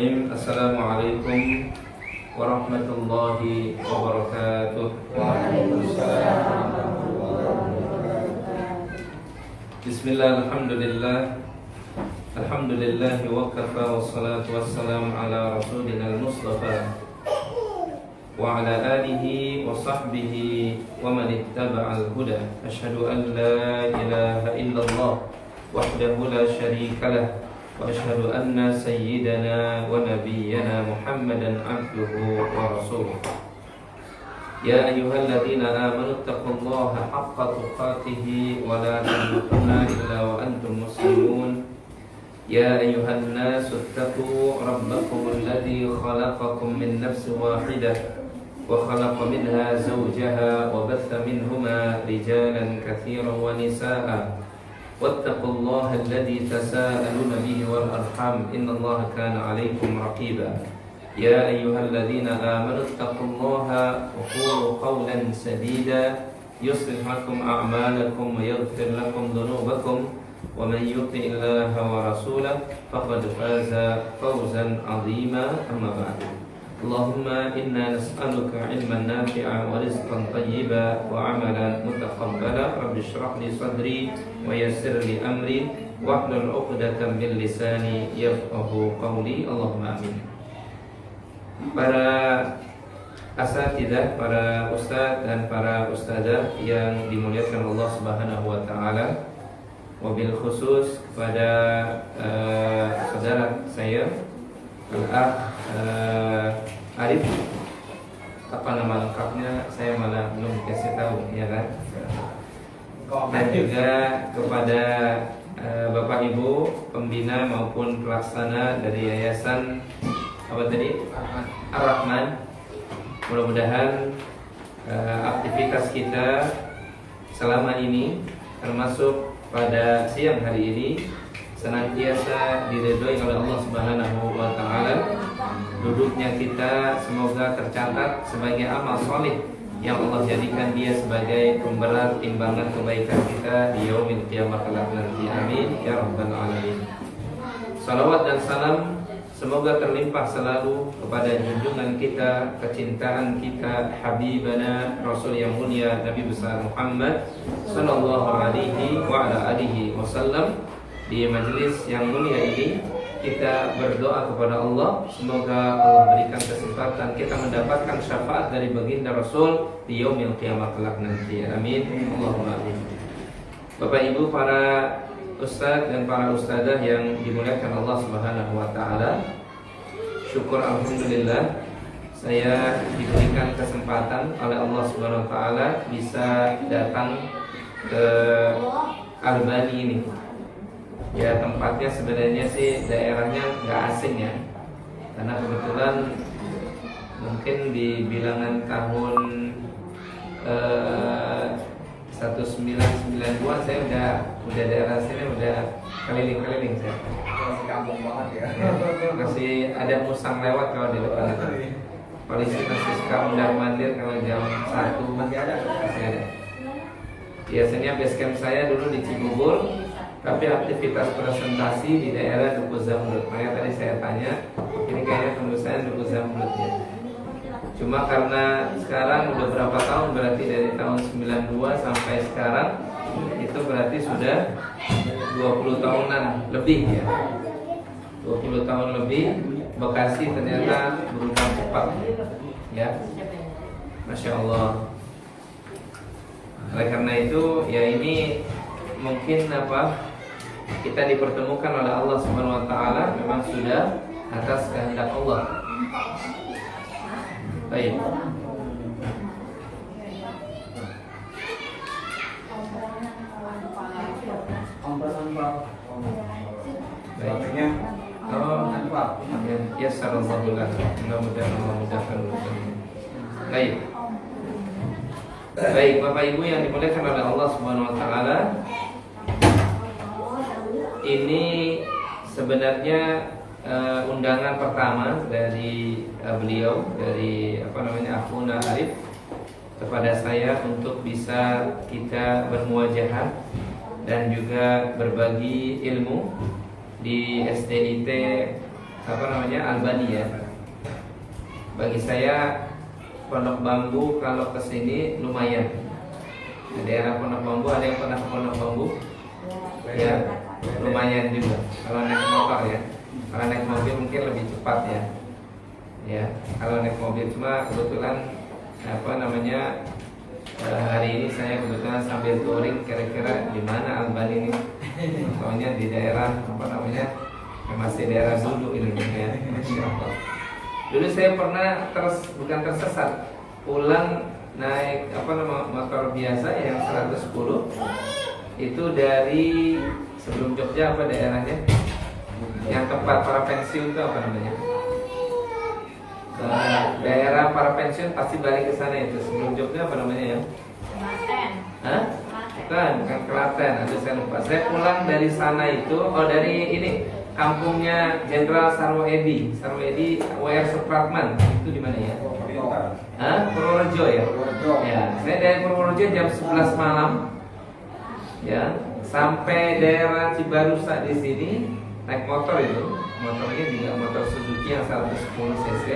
Bismillahirrahmanirrahim. Assalamualaikum warahmatullahi wabarakatuh. Waalaikumsalam. Bismillah, alhamdulillah. Alhamdulillahi wa kafa, wassalatu wassalamu ala rasulina al-mustafa wa ala alihi wa sahbihi wa man ittaba'al huda. Asyhadu an la ilaha illallah wahdahu la syarika lah wa asyhadu anna sayyidana wa nabiyyana Muhammadan abduhu wa rasuluh. Ya ayyuhalladzina amanu taqullaha haqqa tuqatih wa la tamutunna illa wa antum muslimun. Ya ayyuhan nasu ittaqu rabbakum alladzi khalaqakum min nafsin wahidah wa khalaqa minha zawjaha wa batha minhuma rijalan katsiran wa nisaa'a. Wattaqullaha alladzi tasaaluna bihi wal arham, innallaha kana 'alaikum raqiba. Ya ayyuhalladzina amanu taqullaha wa qulu qawlan sadida yuslih lakum a'malakum wa yaghfir lakum dhunubakum wa man yuti'illaha wa rasulahu faqad faza fawzan 'azima. Amma ba'du. Allahumma inna nas'aluka 'ilman nafi'an wa rizqan thayyiban wa 'amalan mutaqabbala. Rabbi shrah li sadri wa yassir li amri wahlul 'uqdatam min lisani yafqahu qawli. Allahumma amin. Para asatidzah, para ustadz dan para ustadzah yang dimuliakan Allah Subhanahu wa taala, wabil khusus kepada saudara saya Al-Akh Arif, apa nama lengkapnya saya malah belum kasih tahu, ya kan? Dan juga kepada Bapak Ibu pembina maupun pelaksana dari Yayasan apa tadi? Ar-Rahman. Mudah-mudahan aktivitas kita selama ini, termasuk pada siang hari ini, senantiasa diridhoi oleh Allah Subhanahu wa taala. Duduknya kita semoga tercatat sebagai amal soleh yang Allah jadikan dia sebagai pemberat timbangan kebaikan kita di yaumil qiyamah kelak nanti. Amin ya rabbal alamin. Salawat dan salam semoga terlimpah selalu kepada junjungan kita, kecintaan kita, Habibana Rasul yang mulia Nabi besar Muhammad sallallahu alaihi wa ala alihi wasallam. Di majelis yang mulia ini kita berdoa kepada Allah, semoga Allah berikan kesempatan kita mendapatkan syafaat dari baginda Rasul di yaumil qiyamah kelak nanti. Amin. Allahumma amin. Bapak Ibu para ustadz dan para ustadzah yang dimuliakan Allah Subhanahu wa taala, syukur alhamdulillah saya diberikan kesempatan oleh Allah Subhanahu wa taala bisa datang ke Albani ini. Ya, tempatnya sebenarnya sih daerahnya nggak asing ya, karena kebetulan mungkin di bilangan tahun 1992 saya udah daerah sini, udah keliling-keliling saya. Masih kampung banget ya. Masih ada musang lewat kalau di depan itu. Polisi masih suka mondar-mandir kalau jam 1 Masih ada. Biasanya base camp saya dulu di Cibubur, tapi aktivitas presentasi di daerah Duku Zamrud. Makanya tadi saya tanya, ini kayaknya tembusan Duku Zamrud ya. Cuma karena sekarang udah berapa tahun, berarti dari tahun 92 sampai sekarang, itu berarti sudah 20 tahunan lebih ya. 20 tahun lebih, Bekasi ternyata berubah cepat ya. Masya Allah. Oleh karena itu ya, ini mungkin kita dipertemukan oleh Allah Subhanahu wa taala memang sudah atas kehendak Allah. Baik. Baiknya. Ya sallallahu alaihi. Mudah-mudahan. Baik. Baik, Bapak Ibu yang dimuliakan oleh Allah Subhanahu wa taala. Ini sebenarnya undangan pertama dari beliau, dari Akhuna Arif kepada saya untuk bisa kita bermuajahah dan juga berbagi ilmu di SDIT apa namanya Albani ya. Bagi saya Pondok Bambu kalau kesini lumayan. Di daerah Pondok Bambu ada yang pernah ke Pondok Bambu? Ya, lumayan juga. Kalau naik motor ya. Kalau naik mobil mungkin lebih cepat ya. Ya, kalau naik mobil cuma kebetulan apa namanya hari ini saya kebetulan sambil touring kira-kira di mana Albani ini. Soalnya di daerah apa namanya masih daerah dulu ini ya. Dulu saya pernah bukan tersesat, pulang naik apa nama motor biasa yang 110 itu dari sebelum Jogja apa daerahnya? Yang tempat para pensiun itu apa namanya? Daerah para pensiun pasti balik ke sana itu sebelum Jogja apa namanya ya? Klaten. Hah? Bukan Klaten, aduh saya lupa. Saya pulang dari sana itu, dari ini kampungnya Jenderal Sarwoedi, W.R. Supratman. Itu di mana ya? Hah? Purworejo ya? Ya, saya dari Purworejo jam 11 malam. Ya, sampai daerah Cibarusa di sini naik motor itu. Motornya juga motor Suzuki yang 110 cc.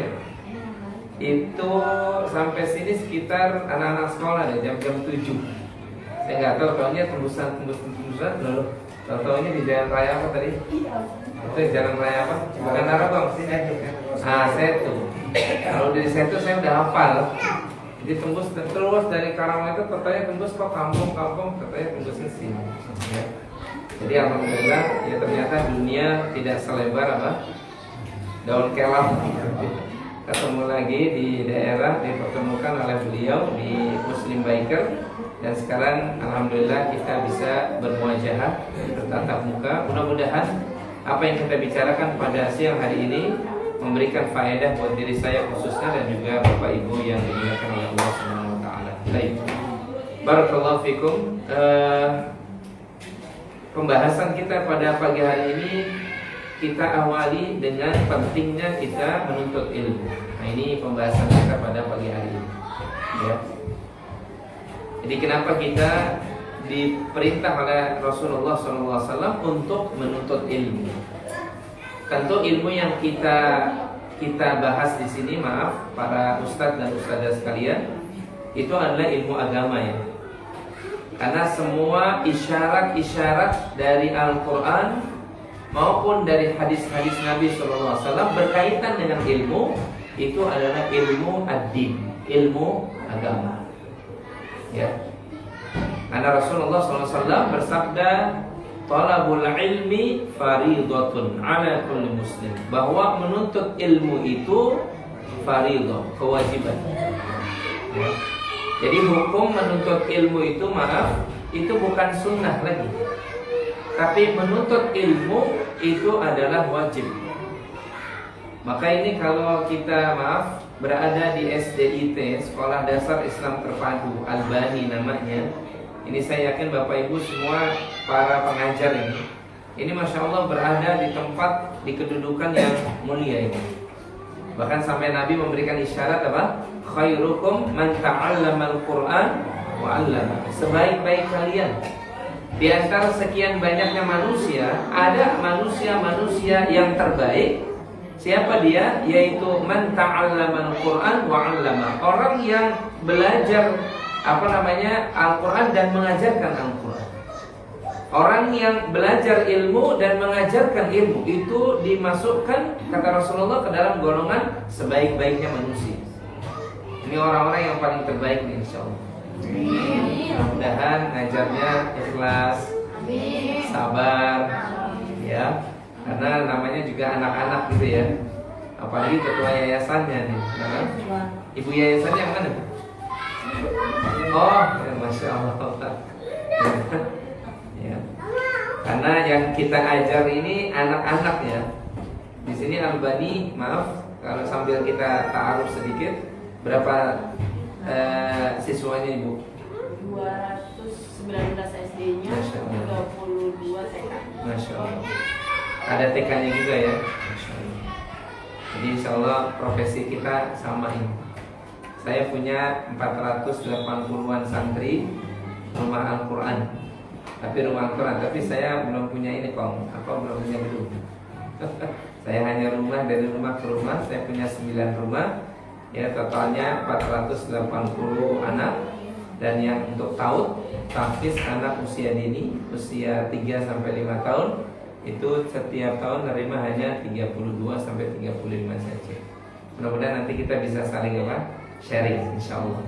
Itu sampai sini sekitar anak-anak sekolah deh, jam 7. Saya nggak tahu, tahunya tembusan lalu tahunya di jalan raya apa tadi? Itu jalan raya apa? Bukan Arabang sih. Setu. Kalau dari Setu saya udah hafal. Jadi tembus terus dari Karawang itu katanya tembus kok kampung katanya tembusnya sini. Ya. Jadi alhamdulillah ya ternyata dunia tidak selebar apa daun kelap. Ketemu lagi di daerah dipertemukan oleh beliau di Muslim Biker. Dan sekarang alhamdulillah kita bisa bermuajahah, bertatap muka. Mudah-mudahan apa yang kita bicarakan pada siang hari ini memberikan faedah buat diri saya khususnya dan juga Bapak Ibu yang dimuliakan oleh Allah Subhanahu wa taala. Baik. Barakallahu fikum. Pembahasan kita pada pagi hari ini kita awali dengan pentingnya kita menuntut ilmu. Nah, ini pembahasan kita pada pagi hari ini. Ya. Jadi kenapa kita diperintah oleh Rasulullah SAW untuk menuntut ilmu? Tentu ilmu yang kita bahas di sini, maaf para ustadz dan ustadzah sekalian, itu adalah ilmu agama ya. Karena semua isyarat-isyarat dari Al-Quran maupun dari hadis-hadis Nabi SAW berkaitan dengan ilmu, itu adalah ilmu ad-din, ilmu agama. Ya, karena Rasulullah SAW bersabda, "Talabul ilmi faridatun ala kulli muslim." Bahwa menuntut ilmu itu faridah, kewajiban. Ya. Jadi hukum menuntut ilmu itu itu bukan sunnah lagi. Tapi menuntut ilmu itu adalah wajib. Maka ini kalau kita berada di SDIT, Sekolah Dasar Islam Terpadu Albani namanya. Ini saya yakin Bapak Ibu semua para pengajar ini Masya Allah berada di tempat, di kedudukan yang mulia ini. Bahkan sampai Nabi memberikan isyarat apa? Khairukum man ta'allamal Qur'an wa 'allama. Sebaik-baik kalian di antara sekian banyaknya manusia, ada manusia yang terbaik. Siapa dia? Yaitu man ta'allamal Qur'an wa 'allama. Orang yang belajar Al-Quran dan mengajarkan Al-Quran. Orang yang belajar ilmu dan mengajarkan ilmu itu dimasukkan, kata Rasulullah, ke dalam golongan sebaik-baiknya manusia. Ini orang-orang yang paling terbaik nih, insya Allah. Mudah-mudahan ngajarnya ikhlas, sabar, ya. Karena namanya juga anak-anak gitu ya. Apalagi ketua yayasannya nih. Ibu yayasannya yang mana? Oh, ya, Masya Allah. Ya. Karena yang kita ajar ini anak-anak ya. Di sini Albani, maaf kalau sambil kita ta'aruf sedikit, berapa siswanya Ibu? 219 SD-nya, 32 TK. Masya Allah. Ada TK-nya juga ya. Masya Allah. Jadi insya Allah profesi kita sama ini. Saya punya 480-an santri rumah Al-Quran. Tapi rumah Al-Quran, tapi saya belum punya ini belum punya gedung. Saya hanya rumah dari rumah ke rumah, saya punya 9 rumah. Ya, totalnya 480 anak. Dan yang untuk tahfiz anak usia dini, usia 3 sampai 5 tahun, itu setiap tahun nerima hanya 32 sampai 35 saja. Mudah-mudahan nanti kita bisa saling sharing, insyaallah.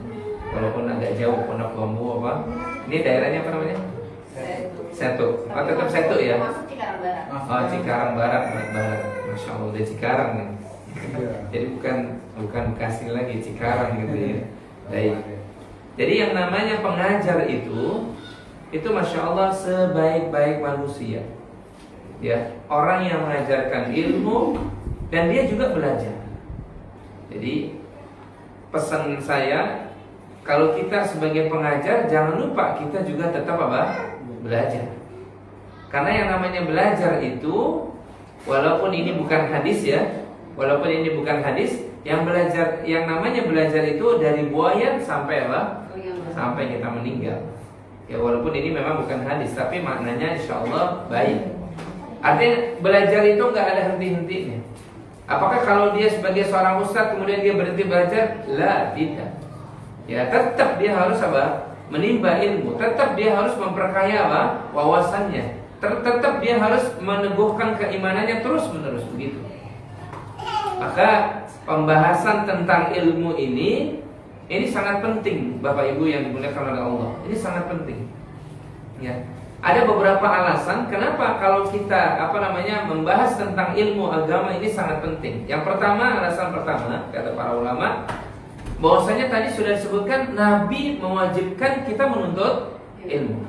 Walaupun agak jauh Pondok Bambu apa. Ini daerahnya apa namanya? Setu. Oh, tetap Setu ya? Masuk Cikarang Barat. Oh, Cikarang Barat. Masya Allah, udah Cikarang nih. Jadi bukan Bekasi lagi, Cikarang gitu ya. Baik. Jadi yang namanya pengajar itu Masya Allah sebaik-baik manusia. Ya, orang yang mengajarkan ilmu dan dia juga belajar. Jadi pesan saya, kalau kita sebagai pengajar jangan lupa kita juga tetap belajar. Karena yang namanya belajar itu, walaupun ini bukan hadis ya, yang namanya belajar itu dari buayan sampai sampai kita meninggal. Ya, walaupun ini memang bukan hadis, tapi maknanya insya Allah baik. Artinya belajar itu nggak ada henti-hentinya. Apakah kalau dia sebagai seorang ustadz kemudian dia berhenti belajar? Lah, tidak. Ya, tetap dia harus menimba ilmu. Tetap dia harus memperkaya wawasannya. Tetap dia harus meneguhkan keimanannya terus-menerus begitu. Maka pembahasan tentang ilmu ini sangat penting, Bapak Ibu yang dimuliakan oleh Allah. Ini sangat penting. Ya. Ada beberapa alasan kenapa kalau kita membahas tentang ilmu agama ini sangat penting. Yang pertama, alasan pertama kata para ulama, bahwasanya tadi sudah disebutkan Nabi mewajibkan kita menuntut ilmu.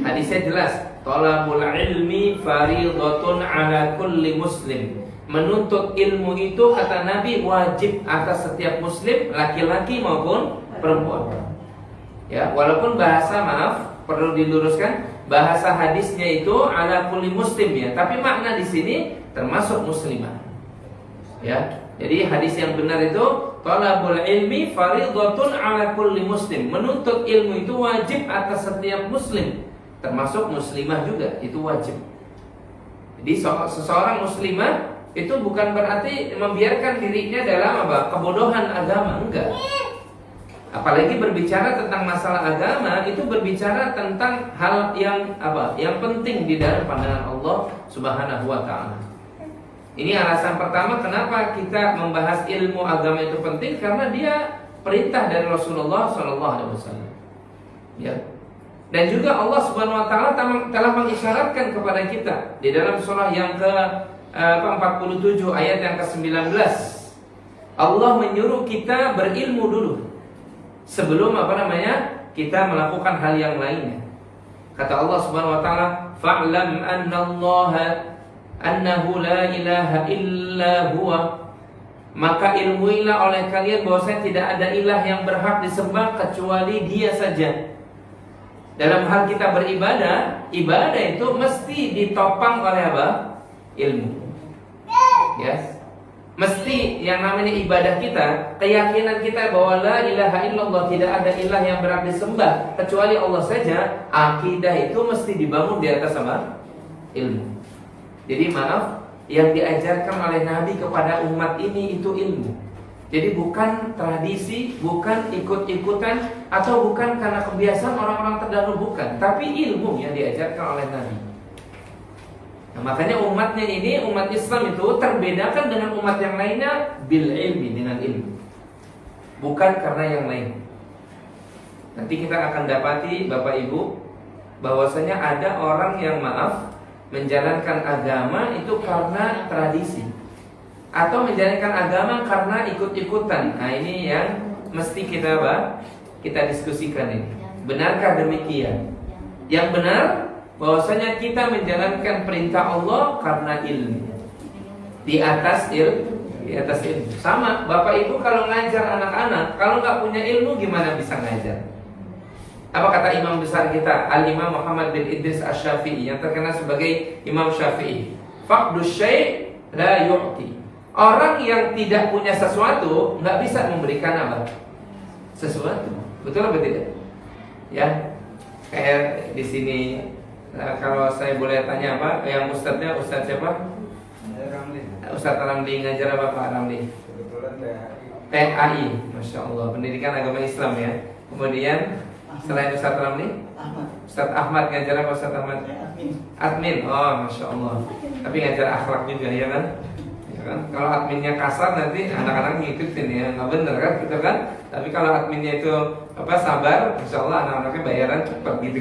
Hadisnya jelas, thalabul ilmi fardhatun ala kulli muslim. Menuntut ilmu itu kata Nabi wajib atas setiap muslim, laki-laki maupun perempuan. Ya, walaupun bahasa perlu diluruskan, bahasa hadisnya itu ala kulli muslim ya, tapi makna di sini termasuk muslimah. Ya. Jadi hadis yang benar itu talabul ilmi fardhatun ala kulli muslim. Menuntut ilmu itu wajib atas setiap muslim, termasuk muslimah juga, itu wajib. Jadi seseorang muslimah itu bukan berarti membiarkan dirinya dalam kebodohan agama, enggak. Apalagi berbicara tentang masalah agama, itu berbicara tentang hal yang yang penting di dalam pandangan Allah Subhanahu wa taala. Ini alasan pertama kenapa kita membahas ilmu agama itu penting, karena dia perintah dari Rasulullah SAW. Ya. Dan juga Allah Subhanahu wa taala telah mengisyaratkan kepada kita di dalam surah yang ke-47 ayat yang ke-19. Allah menyuruh kita berilmu dulu sebelum kita melakukan hal yang lainnya. Kata Allah Subhanahu wa taala, "Fa'lam annahu la ilaha illa huwa." Maka ilmuilah oleh kalian bahwasanya tidak ada ilah yang berhak disembah kecuali Dia saja. Dalam hal kita beribadah, ibadah itu mesti ditopang oleh ilmu. Ya. Mesti yang namanya ibadah kita, keyakinan kita bahwa la ilaha illallah, tidak ada ilah yang berhak disembah kecuali Allah saja, akidah itu mesti dibangun di atas ilmu. Jadi yang diajarkan oleh Nabi kepada umat ini itu ilmu. Jadi bukan tradisi, bukan ikut-ikutan, atau bukan karena kebiasaan orang-orang terdahulu, bukan, tapi ilmu yang diajarkan oleh Nabi. Nah, makanya umatnya ini, umat Islam itu terbedakan dengan umat yang lainnya bil ilmi, dengan ilmu, bukan karena yang lain. Nanti kita akan dapati Bapak Ibu bahwasanya ada orang yang menjalankan agama itu karena tradisi, atau menjalankan agama karena ikut-ikutan. Nah, ini yang mesti kita diskusikan ini. Benarkah demikian? Yang benar bahwasanya kita menjalankan perintah Allah karena ilmu, di atas ilmu. Sama Bapak Ibu kalau ngajar anak-anak, kalau nggak punya ilmu gimana bisa ngajar? Apa kata imam besar kita, Al-Imam Muhammad bin Idris Asy-Syafi'i, yang terkenal sebagai Imam Syafi'i, faqdu syai' la yu'ti. Orang yang tidak punya sesuatu nggak bisa memberikan sesuatu. Betul atau tidak? Ya, kayak di sini. Nah, kalau saya boleh tanya yang ustadznya, ustadz siapa? Ustadz Ramli ngajar apa Pak Ramli? Kebetulan PAI, Masya Allah, Pendidikan Agama Islam ya. Kemudian selain Ustadz Ramli, Ustadz Ahmad ngajar apa Ustadz Ahmad? Admin, oh Masya Allah. Tapi ngajar akhlak juga ya kan? Ya kan? Kalau adminnya kasar nanti anak-anak ngikutin ya, nggak bener kan gitu kan? Tapi kalau adminnya itu sabar, Masya Allah anak-anaknya bayaran cepat gitu.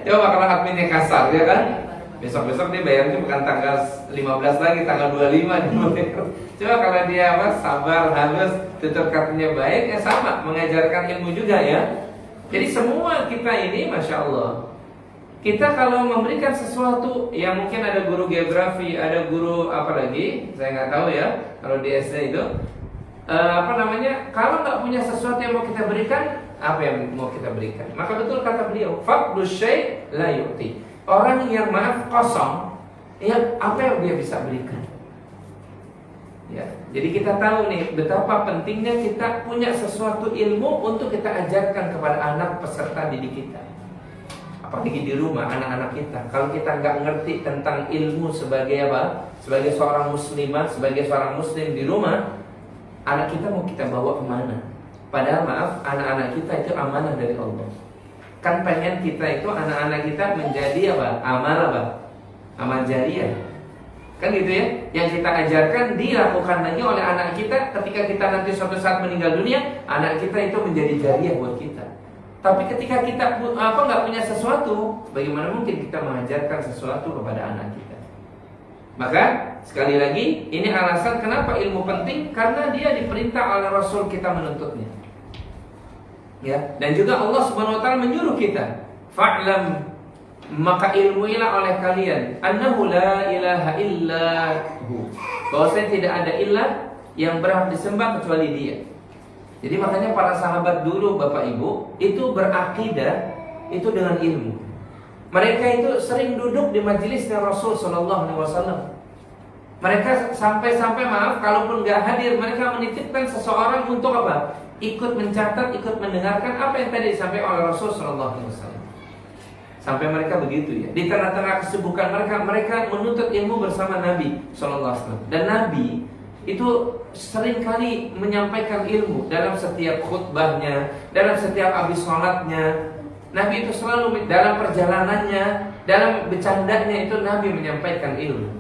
Coba kalau adminnya kasar ya kan? Besok-besok dia bayarnya bukan tanggal 15 lagi, tanggal 25. Coba kalau dia sabar, halus, tutur katanya baik, ya sama, mengajarkan ilmu juga ya. Jadi semua kita ini, Masya Allah, kita kalau memberikan sesuatu yang mungkin ada guru geografi, ada guru apa lagi, saya nggak tahu ya, kalau di SD itu, kalau nggak punya sesuatu yang mau kita berikan, apa yang mau kita berikan? Maka betul kata beliau, faqdu syai' la yu'ti. Orang yang maaf kosong, ya apa yang dia bisa berikan? Ya, jadi kita tahu nih betapa pentingnya kita punya sesuatu ilmu untuk kita ajarkan kepada anak peserta didik kita. Apalagi di rumah anak-anak kita. Kalau kita nggak ngerti tentang ilmu sebagai apa? Sebagai seorang muslimah, sebagai seorang muslim di rumah, anak kita mau kita bawa kemana? Padahal maaf, anak-anak kita itu amanah dari Allah. Kan pengen kita itu anak-anak kita menjadi apa? Amal jariah. Kan gitu ya. Yang kita ajarkan dilakukan lagi oleh anak kita. Ketika kita nanti suatu saat meninggal dunia, anak kita itu menjadi jariah buat kita. Tapi ketika kita nggak punya sesuatu, bagaimana mungkin kita mengajarkan sesuatu kepada anak kita? Maka sekali lagi ini alasan kenapa ilmu penting, karena dia diperintah oleh Rasul kita menuntutnya. Ya, dan juga Allah Subhanahu wa taala menyuruh kita, fa'lam, maka ilmuilah oleh kalian, annahu la ilaha illa hu, bahwasanya tidak ada ilah yang berhak disembah kecuali Dia. Jadi makanya para sahabat dulu Bapak Ibu itu berakidah itu dengan ilmu. Mereka itu sering duduk di majelisnya Rasul sallallahu alaihi wasallam. Mereka sampai-sampai maaf kalaupun nggak hadir, mereka menitipkan seseorang untuk apa? Ikut mencatat, ikut mendengarkan apa yang tadi disampaikan oleh Rasul sallallahu alaihi wasallam. Sampai mereka begitu ya. Di tengah-tengah kesibukan mereka menuntut ilmu bersama Nabi sallallahu alaihi wasallam. Dan Nabi itu sering kali menyampaikan ilmu dalam setiap khutbahnya, dalam setiap habis sholatnya. Nabi itu selalu dalam perjalanannya, dalam bercandanya itu Nabi menyampaikan ilmu.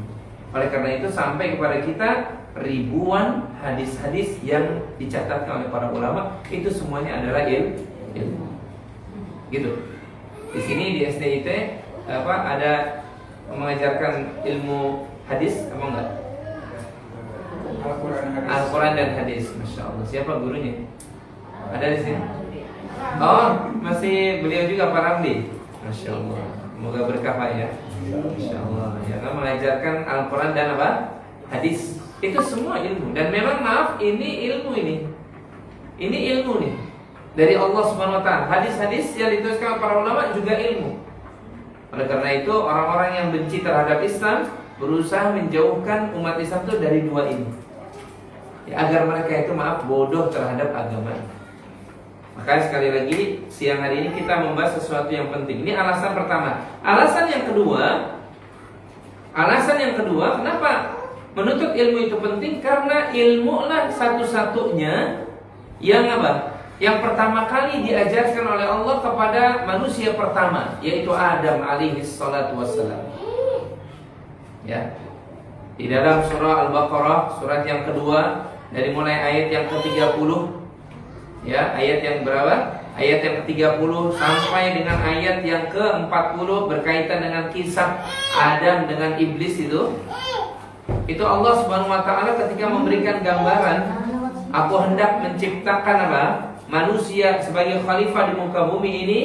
Oleh karena itu sampai kepada kita ribuan hadis-hadis yang dicatatkan oleh para ulama, itu semuanya adalah ilmu. Gitu. Di sini di SDIT ada mengajarkan ilmu hadis apa enggak? Al-Quran dan hadis, Masya Allah. Siapa gurunya? Ada di sini? Oh, masih beliau juga Pak Ramli. Masya Allah. Semoga berkah Pak ya. Masya Allah. Ya kan mengajarkan Al-Quran dan apa? Hadis. Itu semua ilmu. Dan memang maaf, ini ilmu ini. Ini ilmu nih dari Allah Subhanahu wa taala. Hadis-hadis yang dituliskan para ulama juga ilmu. Oleh karena itu orang-orang yang benci terhadap Islam berusaha menjauhkan umat Islam itu dari dua ini. Ya, agar mereka itu maaf bodoh terhadap agama. Maka sekali lagi siang hari ini kita membahas sesuatu yang penting. Ini alasan pertama. Alasan yang kedua, kenapa menuntut ilmu itu penting? Karena ilmu lah satu-satunya yang apa? Yang pertama kali diajarkan oleh Allah kepada manusia pertama, yaitu Adam alaihi salatu wassalam. Ya. Di dalam surah Al-Baqarah, surat yang kedua, dari mulai ayat yang ke-30, ya, ayat yang berapa? Ayat yang ke-30 sampai dengan ayat yang ke-40 berkaitan dengan kisah Adam dengan iblis itu. Itu Allah Subhanahu wa taala ketika memberikan gambaran, aku hendak menciptakan apa? Manusia sebagai khalifah di muka bumi ini.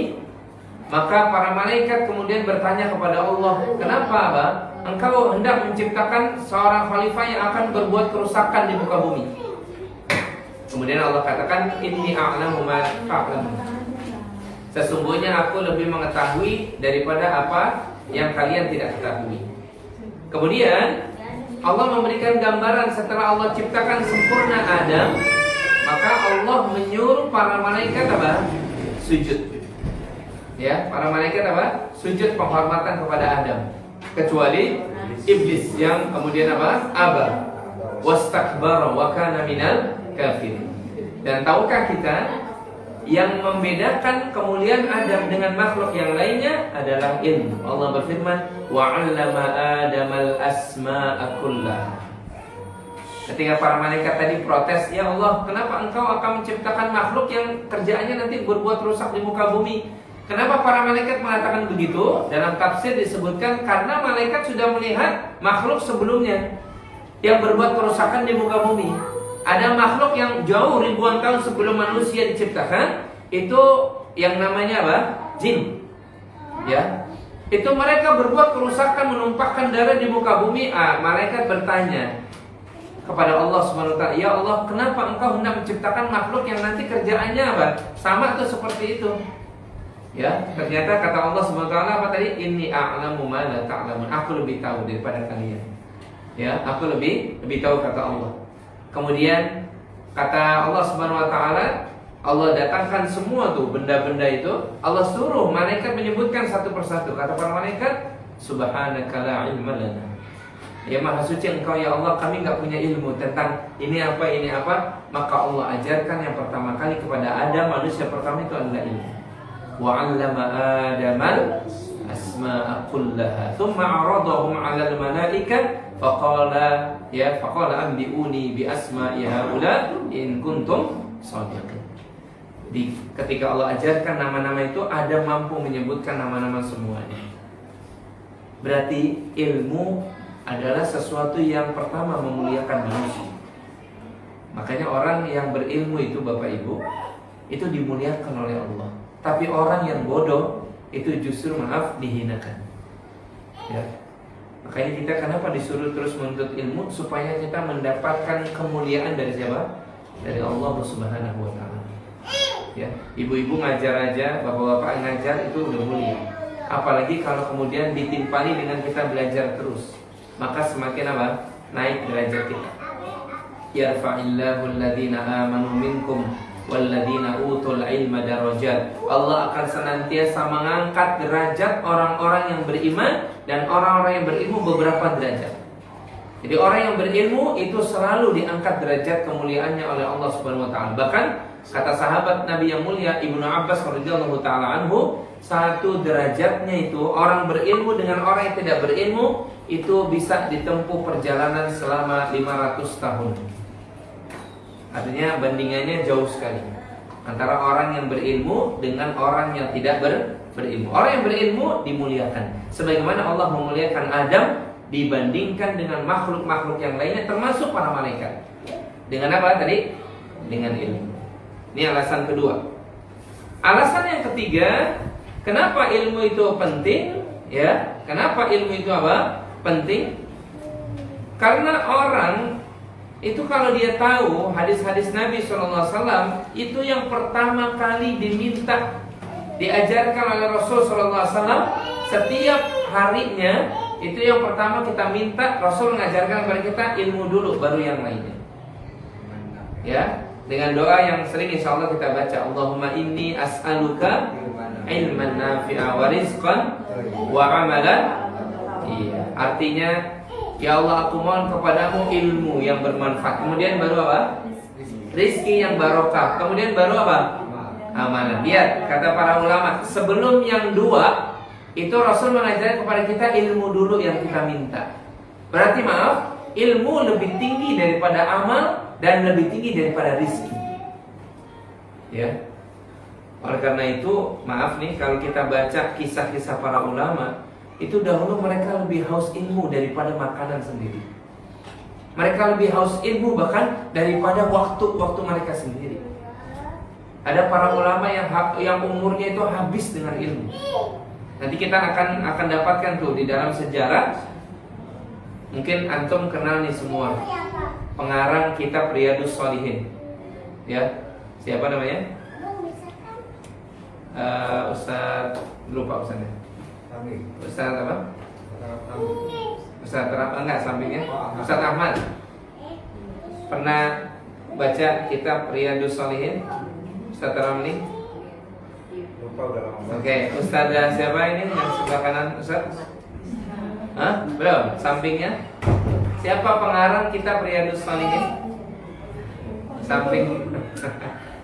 Maka para malaikat kemudian bertanya kepada Allah, kenapa apa? Engkau hendak menciptakan seorang khalifah yang akan berbuat kerusakan di muka bumi. Kemudian Allah katakan, inni a'lamu ma ta'lamun. Sesungguhnya aku lebih mengetahui daripada apa yang kalian tidak ketahui. Kemudian Allah memberikan gambaran setelah Allah ciptakan sempurna Adam, maka Allah menyuruh para malaikat apa? Sujud. Ya, para malaikat apa? Sujud penghormatan kepada Adam. Kecuali Iblis yang kemudian apa? Aba wastakbara wa kana minal kafirin. Dan tahukah kita yang membedakan kemuliaan Adam dengan makhluk yang lainnya adalah ilmu. Allah berfirman, wa 'allama Adamal asma'a kullaha. Ketika para malaikat tadi protes, ya Allah, kenapa engkau akan menciptakan makhluk yang kerjaannya nanti berbuat rusak di muka bumi? Kenapa para malaikat mengatakan begitu? Dalam tafsir disebutkan karena malaikat sudah melihat makhluk sebelumnya yang berbuat kerusakan di muka bumi. Ada makhluk yang jauh ribuan tahun sebelum manusia diciptakan, itu yang namanya apa? Jin. Ya. Itu mereka berbuat kerusakan, menumpahkan darah di muka bumi. Malaikat bertanya kepada Allah Subhanahu wa taala, "Ya Allah, kenapa engkau hendak menciptakan makhluk yang nanti kerjaannya apa? Sama tuh seperti itu." Ya, ternyata kata Allah Subhanahu wa taala apa tadi? "Inni a'lamu ma la ta'lamun." Aku lebih tahu daripada kalian. Ya, aku lebih tahu kata Allah. Kemudian kata Allah Subhanahu wa taala, Allah datangkan semua tuh benda-benda itu. Allah suruh malaikat menyebutkan satu persatu. Kata para malaikat, "Subhanaka la ilma lana." Ya Maha Suci Engkau ya Allah, kami enggak punya ilmu tentang ini apa. Maka Allah ajarkan yang pertama kali kepada Adam, manusia pertama itu adalah ilmu. Wa 'allama Adamal asma'a kullaha thumma 'aradahum 'alal malaikah faqala anbi'uni bi asma'i haula in kuntum shadiqin. Ketika Allah ajarkan nama-nama itu, Adam mampu menyebutkan nama-nama semuanya. Berarti ilmu adalah sesuatu yang pertama memuliakan manusia. Makanya orang yang berilmu itu Bapak Ibu, itu dimuliakan oleh Allah. Tapi orang yang bodoh itu justru dihinakan. Ya. Makanya kita kenapa disuruh terus menuntut ilmu? Supaya kita mendapatkan kemuliaan dari siapa? Dari Allah Subhanahu wa taala. Ya, ibu-ibu ngajar aja, bapak-bapak ngajar itu udah mulia. Apalagi kalau kemudian ditimpali dengan kita belajar terus, maka semakin apa? Naik derajat kita. Yarfa'illahu alladhina amanu minkum walladzina utul ilma darajat. Allah akan senantiasa mengangkat derajat orang-orang yang beriman dan orang-orang yang berilmu beberapa derajat. Jadi orang yang berilmu itu selalu diangkat derajat kemuliaannya oleh Allah Subhanahu wa taala. Bahkan kata sahabat Nabi yang mulia Ibnu Abbas radhiyallahu taala anhu, satu derajatnya itu orang berilmu dengan orang yang tidak berilmu itu bisa ditempuh perjalanan selama 500 tahun. Artinya bandingannya jauh sekali antara orang yang berilmu dengan orang yang tidak berilmu. Orang yang berilmu dimuliakan, sebagaimana Allah memuliakan Adam dibandingkan dengan makhluk-makhluk yang lainnya, termasuk para malaikat. Dengan apa tadi? Dengan ilmu. Ini alasan kedua. Alasan yang ketiga, kenapa ilmu itu penting? Ya, kenapa ilmu itu apa? Penting. Karena orang itu kalau dia tahu hadis-hadis Nabi SAW, itu yang pertama kali diajarkan oleh Rasul SAW setiap harinya, itu yang pertama kita minta Rasul mengajarkan kepada kita ilmu dulu, baru yang lainnya. Ya, dengan doa yang sering insya Allah kita baca, Allahumma inni as'aluka ilman nafi'a wa rizqan wa amalan. Iya, artinya ya Allah, aku mohon kepadamu ilmu yang bermanfaat. Kemudian baru apa? Rizki yang barokah. Kemudian baru apa? Amanah. Lihat kata para ulama, sebelum yang dua itu Rasul mengajarkan kepada kita ilmu dulu yang kita minta. Berarti maaf, ilmu lebih tinggi daripada amal dan lebih tinggi daripada rizki. Ya. Oleh karena itu, maaf nih, kalau kita baca kisah-kisah para ulama, itu dahulu mereka lebih haus ilmu daripada makanan sendiri. Mereka lebih haus ilmu bahkan daripada waktu mereka sendiri. Ada para ulama yang umurnya itu habis dengan ilmu. Nanti kita akan dapatkan tuh di dalam sejarah. Mungkin antum kenal nih semua pengarang kitab Riyadhus Shalihin. Ya, siapa namanya? Ustaz, lupa Ustaznya. Ustaz apa? Ustaz enggak, sampingnya Ustaz Ahmad. Pernah baca kitab Riyadhus Shalihin? Ustaz Ramli? Lupa udah lama. Oke, Ustaz siapa ini yang sebelah kanan Ustaz? Hah? Belum? Sampingnya? Siapa pengarang kitab Riyadhus Shalihin? Samping.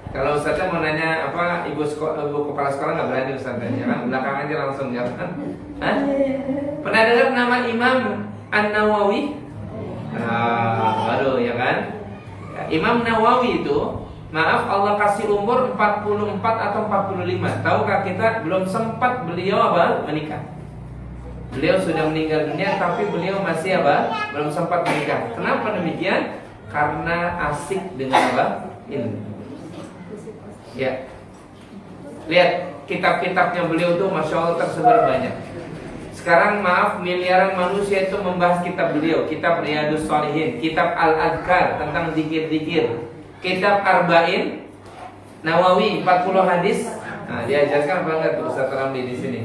Kalau Ustaznya mau nanya apa, ibu kepala sekolah nggak berani Ustaznya, ya kan? Belakang aja langsung jawab. Hah? Pernah dengar nama Imam An-Nawawi? Baru ya kan? Ya, Imam Nawawi itu, maaf Allah kasih umur 44 atau 45. Tahukah kita belum sempat beliau apa? Menikah. Beliau sudah meninggal dunia tapi beliau masih apa? Belum sempat menikah. Kenapa demikian? Karena asik dengan apa? Ilmu. Ya. Lihat kitab-kitabnya beliau tuh Masya Allah tersebar banyak. Sekarang maaf, miliaran manusia itu membahas kitab beliau, kitab Riyadhus Shalihin, kitab Al-Adhkar tentang zikir-zikir, kitab Arba'in Nawawi 40 hadis. Nah, diajarkan apa enggak tuh Ustaz Ramli di sini?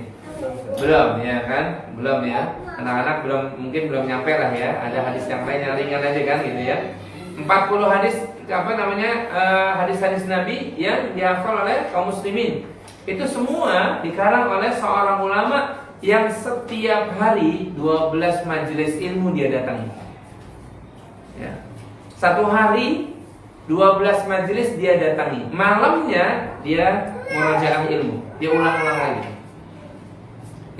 Belum ya kan? Belum ya. Anak-anak mungkin belum nyampe lah ya. Ada hadis yang lain yang ringan aja kan gitu ya. 40 hadis apa namanya? Hadis-hadis Nabi yang dihafal oleh kaum muslimin. Itu semua dikarang oleh seorang ulama yang setiap hari 12 majelis ilmu dia datangi. Ya. Satu hari 12 majelis dia datangi. Malamnya dia murajaah ilmu. Dia ulang-ulang lagi.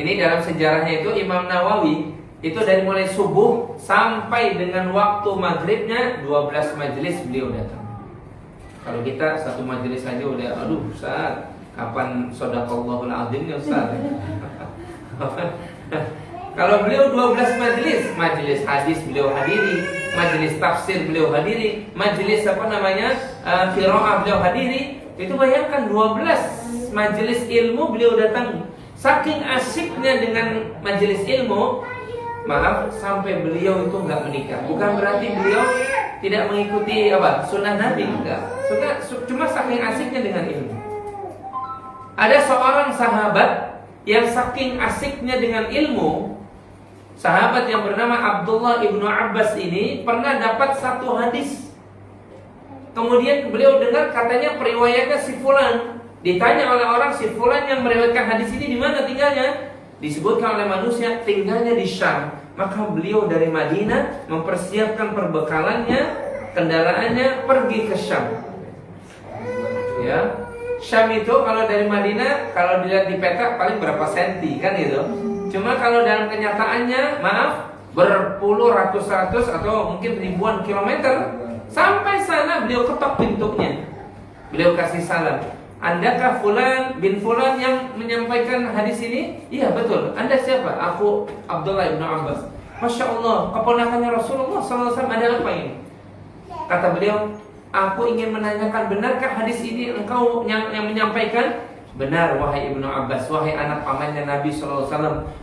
Ini dalam sejarahnya itu Imam Nawawi itu dari mulai subuh sampai dengan waktu maghribnya 12 majelis beliau datang. Kalau kita satu majelis saja udah aduh Ustaz, kapan shadaqallahul azimnya Ustaz? Kalau beliau 12 majelis hadis beliau hadiri, majelis tafsir beliau hadiri, majelis apa namanya qiraah beliau hadiri, itu bayangkan 12 majelis ilmu beliau datangi. Saking asyiknya dengan majelis ilmu, maaf sampai beliau itu nggak menikah. Bukan berarti beliau tidak mengikuti apa sunnah Nabi, enggak. Cuma saking asyiknya dengan ilmu. Ada seorang sahabat yang saking asiknya dengan ilmu, sahabat yang bernama Abdullah ibnu Abbas ini pernah dapat satu hadis. Kemudian beliau dengar katanya periwayatnya si fulan. Ditanya oleh orang, si fulan yang meriwayatkan hadis ini di mana tinggalnya? Disebutkan oleh manusia tinggalnya di Syam. Maka beliau dari Madinah mempersiapkan perbekalannya, kendaraannya pergi ke Syam. Ya. Syam itu kalau dari Madinah, kalau dilihat di peta paling berapa senti kan gitu. Cuma kalau dalam kenyataannya, maaf, berpuluh ratus atau mungkin ribuan kilometer. Sampai sana beliau ketok pintunya. Beliau kasih salam. Andakah fulan bin fulan yang menyampaikan hadis ini? Iya betul. Anda siapa? Aku Abdullah ibnu Abbas. Masya Allah, keponakannya Rasulullah SAW. Ada apa ini? Kata beliau, aku ingin menanyakan, benarkah hadis ini engkau yang menyampaikan? Benar wahai Ibnu Abbas, wahai anak pamannya Nabi SAW.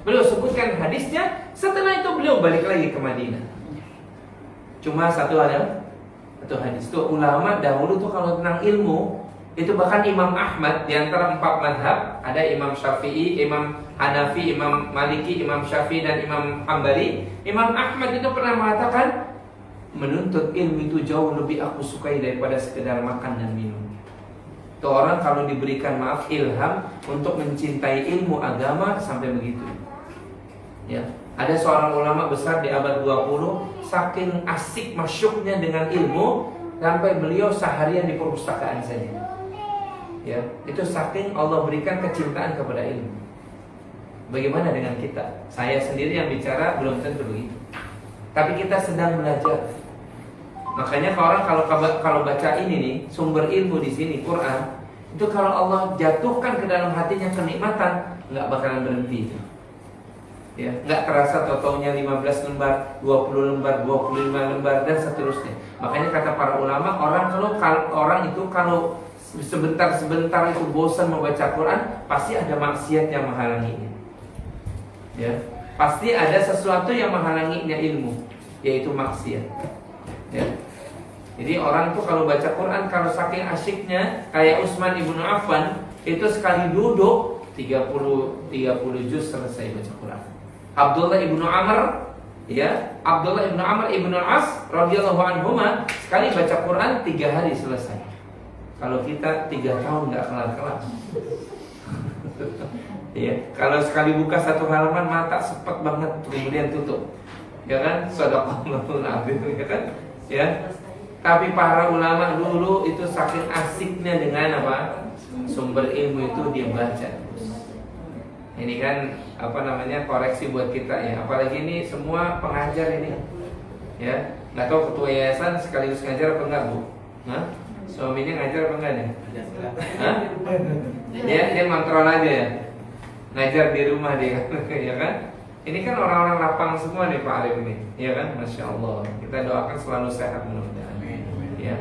Beliau sebutkan hadisnya. Setelah itu beliau balik lagi ke Madinah. Cuma satu hadis itu. Ulama dahulu tuh kalau tentang ilmu itu bahkan Imam Ahmad di antara 4 mazhab, ada Imam Syafi'i, Imam Hanafi, Imam Maliki, Imam Syafi'i dan Imam Hambali. Imam Ahmad itu pernah mengatakan, menuntut ilmu itu jauh lebih aku sukai daripada sekedar makan dan minum. Itu orang kalau diberikan maaf ilham untuk mencintai ilmu agama sampai begitu. Ya, ada seorang ulama besar di abad 20 saking asik masyuknya dengan ilmu sampai beliau seharian di perpustakaan saja. Ya, itu saking Allah berikan kecintaan kepada ilmu. Bagaimana dengan kita? Saya sendiri yang bicara belum tentu begitu. Tapi kita sedang belajar. Makanya kalau baca ini nih, sumber ilmu di sini Quran, itu kalau Allah jatuhkan ke dalam hatinya kenikmatan, nggak bakalan berhenti itu. Ya, nggak terasa totalnya 15 lembar, 20 lembar, 25 lembar dan seterusnya. Makanya kata para ulama, orang itu kalau sebentar itu bosan membaca Quran, pasti ada maksiat yang menghalanginya. Ya, pasti ada sesuatu yang menghalanginya ilmu, yaitu maksiat. Ya. Jadi orang tuh kalau baca Quran, kalau saking asyiknya, kayak Utsman ibnu Affan, itu sekali duduk 30 juz selesai baca Quran. Abdullah ibnu Amr, ya, Abdullah ibnu Amr ibnu As radhiyallahu anhuma sekali baca Quran 3 hari selesai. Kalau kita 3 tahun nggak kelar-kelar. Ya, kalau sekali buka satu halaman mata sepet banget, kemudian tutup. Ya kan? Shadaqallahul adzim, ya kan? Ya. Tapi para ulama dulu itu saking asiknya dengan apa? Sumber ilmu itu dia baca terus. Ini kan apa namanya, koreksi buat kita ya. Apalagi ini semua pengajar ini. Ya, nggak tahu ketua yayasan sekaligus ngajar apa enggak, Bu? Hah? Suaminya ngajar apa enggak nih? Hah? Dia kontrol aja ya. Ngajar di rumah dia ya kan? Ini kan orang-orang lapang semua nih Pak Arif ini, ya kan? Masya Allah. Kita doakan selalu sehat mudah-mudahan. Ya.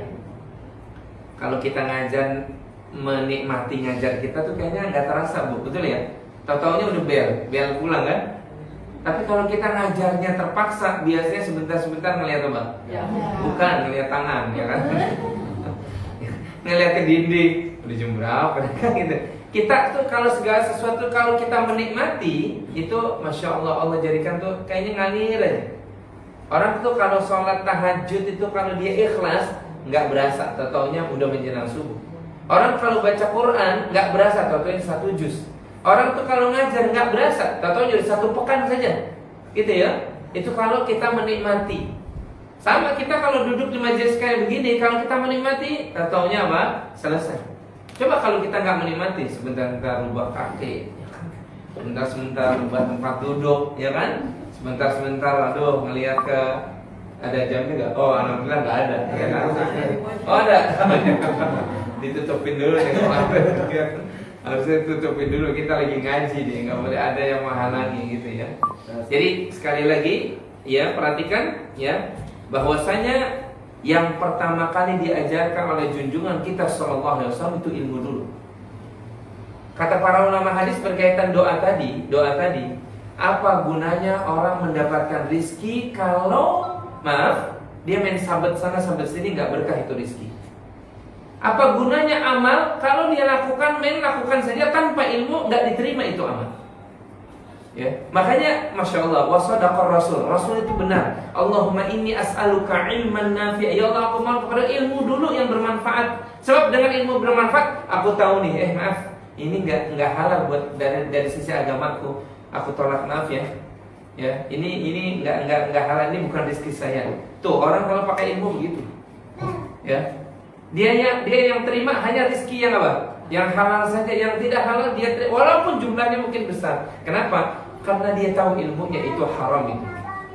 Kalau kita ngajar, menikmati ngajar kita tuh kayaknya nggak terasa, Bu, betul ya? Tahu-taunya udah bel pulang kan? Tapi kalau kita ngajarnya terpaksa, biasanya sebentar-sebentar ngeliat apa? Ya. Bukan ngeliat tangan, ya kan? Ngeliat ke dinding, udah jam berapa kan gitu. Kita tuh kalau segala sesuatu kalau kita menikmati itu, masya Allah, Allah jadikan tuh kayaknya ngalir aja. Orang tuh kalau sholat tahajud itu kalau dia ikhlas nggak berasa, taunya udah menjelang subuh. Orang kalau baca Quran nggak berasa, taunya 1 juz. Orang tuh kalau ngajar nggak berasa, taunya 1 pekan saja, gitu ya. Itu kalau kita menikmati. Sama kita kalau duduk di majelis kayak begini, kalau kita menikmati, taunya apa? Selesai. Coba kalau kita nggak menikmati, sebentar-sebentar rubah kaki, ya kan? Sebentar-sebentar rubah tempat duduk, ya kan? Sebentar-sebentar, aduh, ngelihat ke ada jamnya nggak? Oh, alhamdulillah nggak ada, ya kan? Oh ada, ditutupin dulu nih, harusnya tutupin dulu, kita lagi ngaji nih, nggak boleh ada yang menghalangi gitu ya. Jadi sekali lagi, ya perhatikan, ya bahwasanya yang pertama kali diajarkan oleh junjungan kita sallallahu alaihi wasallam itu ilmu dulu. Kata para ulama hadis berkaitan doa tadi, apa gunanya orang mendapatkan rizki kalau dia main sabat sana sabat sini nggak berkah itu rizki? Apa gunanya amal kalau dia lakukan saja tanpa ilmu, nggak diterima itu amal? Ya, makanya masya Allah, wasadaqar Rasul itu benar. Allahumma inni as'aluka ilman nafi'a. Ya Allah, aku mohon kepada ilmu dulu yang bermanfaat. Sebab dengan ilmu bermanfaat, aku tahu nih, maaf, ini nggak halal buat dari sisi agamaku. Aku tolak, maaf ya. Ya, ini nggak halal, ini bukan rezeki saya. Tuh orang kalau pakai ilmu begitu. Ya, dia yang terima hanya rezeki yang apa? Yang halal saja, yang tidak halal dia terima, walaupun jumlahnya mungkin besar. Kenapa? Karena dia tahu ilmunya itu haram itu.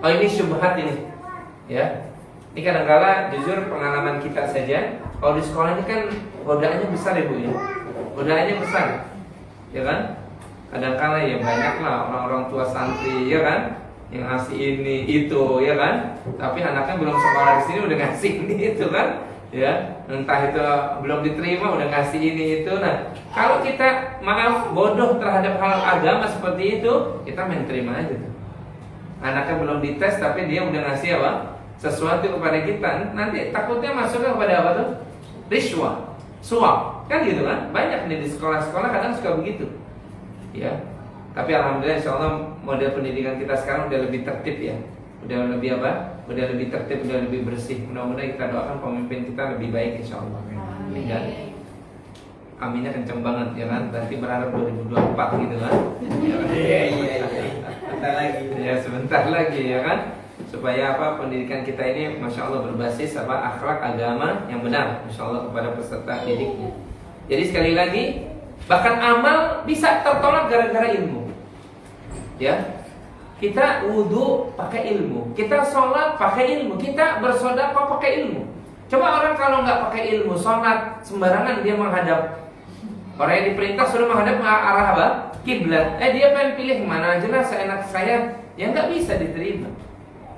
Oh ini syubhat ini, ya. Ini kadang-kala jujur pengalaman kita saja. Kalau di sekolah ini kan godaannya besar ya Bu ya. Godaannya besar, ya kan? Kadang-kala ya banyaklah orang-orang tua santri, ya kan? Yang ngasih ini itu, ya kan? Tapi anaknya belum sekolah di sini udah ngasih ini itu kan? Ya, entah itu belum diterima udah ngasih ini itu. Nah, kalau kita bodoh terhadap hal agama seperti itu, kita main terima aja tuh. Anaknya belum dites tapi dia udah ngasih apa? Sesuatu kepada kita. Nanti takutnya masuknya kepada apa tuh? Rishwah, suap. Kan gitu kan? Banyak nih di sekolah-sekolah kadang suka begitu. Ya. Tapi alhamdulillah insyaallah model pendidikan kita sekarang udah lebih tertib ya. Udah lebih apa? Udah lebih tertib, udah lebih bersih. Mudah-mudahan kita doakan pemimpin kita lebih baik insyaallah. Ya. Aminnya kenceng banget ya kan. Berarti berharap 2024 gitu kan. Iya. Sebentar lagi. Ya sebentar lagi ya kan. Supaya apa? Pendidikan kita ini masya Allah berbasis apa? Akhlak agama yang benar insya Allah kepada peserta didiknya. Jadi sekali lagi, bahkan amal bisa tertolak gara-gara ilmu. Ya. Kita wudhu pakai ilmu, kita sholat pakai ilmu, kita bersedekah pakai ilmu. Coba orang kalau nggak pakai ilmu, sholat sembarangan dia menghadap. Orang yang diperintah sudah menghadap arah apa? Kiblat. Dia pengen pilih mana aja lah seenak saya, ya nggak bisa diterima.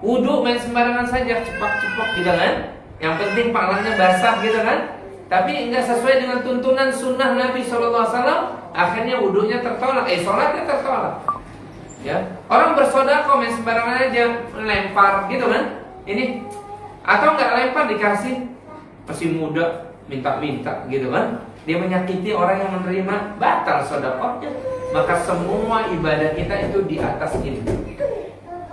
Wudhu main sembarangan saja, cepak-cepak gitu kan? Yang penting palanya basah gitu kan? Tapi nggak sesuai dengan tuntunan sunnah Nabi SAW, akhirnya wudhunya tertolak, sholatnya tertolak. Ya, orang bersedekah main sembarangan aja, lempar gitu kan? Ini atau nggak lempar dikasih, masih muda minta-minta gitu kan? Dia menyakiti orang yang menerima, batal sedekahnya. Maka semua ibadah kita itu di atas ilmu.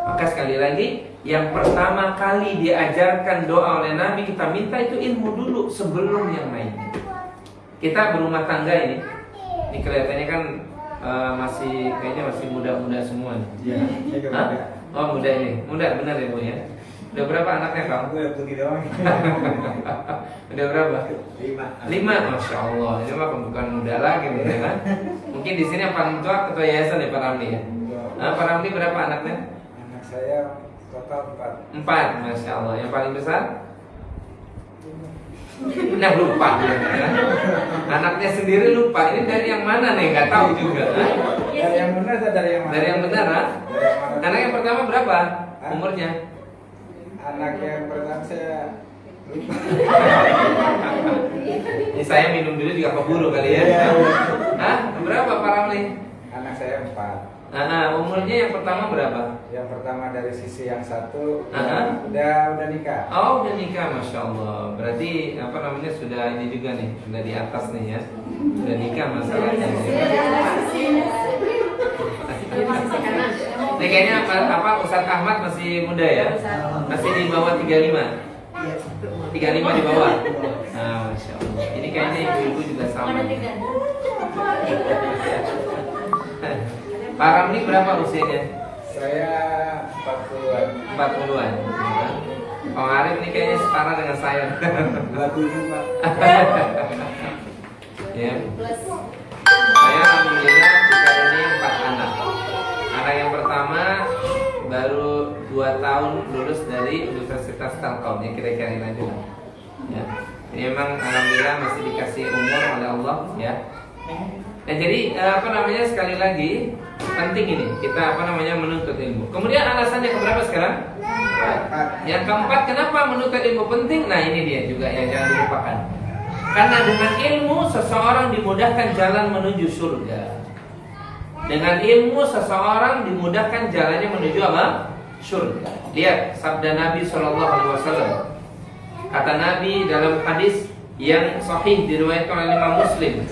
Maka sekali lagi, yang pertama kali diajarkan doa oleh Nabi kita minta itu ilmu dulu sebelum yang lainnya. Kita berumah tangga ini kelihatannya kan kayaknya masih muda-muda semua nih. Iya, saya Hah? muda. Oh muda ini, muda benar ya Bu ya. Udah berapa anaknya kamu? Aku yang putih doang. Udah berapa? 5. 5, masya Allah. Ini mah bukan muda lagi, ya kan? Mungkin di sini yang paling tua ketua yayasan ya Pak Ramli ya. Nah, Pak Ramli berapa anaknya? Anak saya total 4. 4, masya Allah. Yang paling besar? Nah lupa dia, kan? Anaknya sendiri lupa. Ini dari yang mana nih? Gak tahu juga. Hah? Dari yang benar atau dari yang mana? Dari yang benar, ha? Dari yang mana? Anak yang pertama berapa umurnya? Anak yang pertama saya lupa. Ini saya minum dulu juga keburu kali ya. Iya. Hah? Berapa Pak Ramli? Anak saya 4. Umurnya yang pertama berapa? Yang pertama dari sisi yang satu Aha. udah nikah. Oh udah nikah, masya Allah. Berarti apa namanya sudah ini juga nih, sudah di atas nih ya. Sudah nikah masalahnya. Ini kayaknya apa Ustadz Ahmad masih muda ya? Masih di bawah 35. 35 di bawah. Nah, masya Allah. Ini kayaknya ibu-ibu juga sama. Pak Ramli berapa usianya? Saya 40-an. 40-an. Pak Arif ini kayaknya setara dengan saya. 27, Pak. Ya. Saya alhamdulillah dikaruniai 4 anak. Anak yang pertama baru 2 tahun lulus dari Universitas Telkom, ya kira-kira aja. Ya. Ini memang alhamdulillah masih dikasih umur oleh Allah, ya. Nah, jadi sekali lagi penting ini kita menuntut ilmu. Kemudian alasannya keberapa sekarang? Yang keempat, kenapa menuntut ilmu penting? Nah ini dia juga yang jangan dilupakan. Karena dengan ilmu seseorang dimudahkan jalan menuju surga. Dengan ilmu seseorang dimudahkan jalannya menuju apa? Surga. Lihat sabda Nabi SAW. Kata Nabi dalam hadis yang sahih diriwayatkan oleh Imam Muslim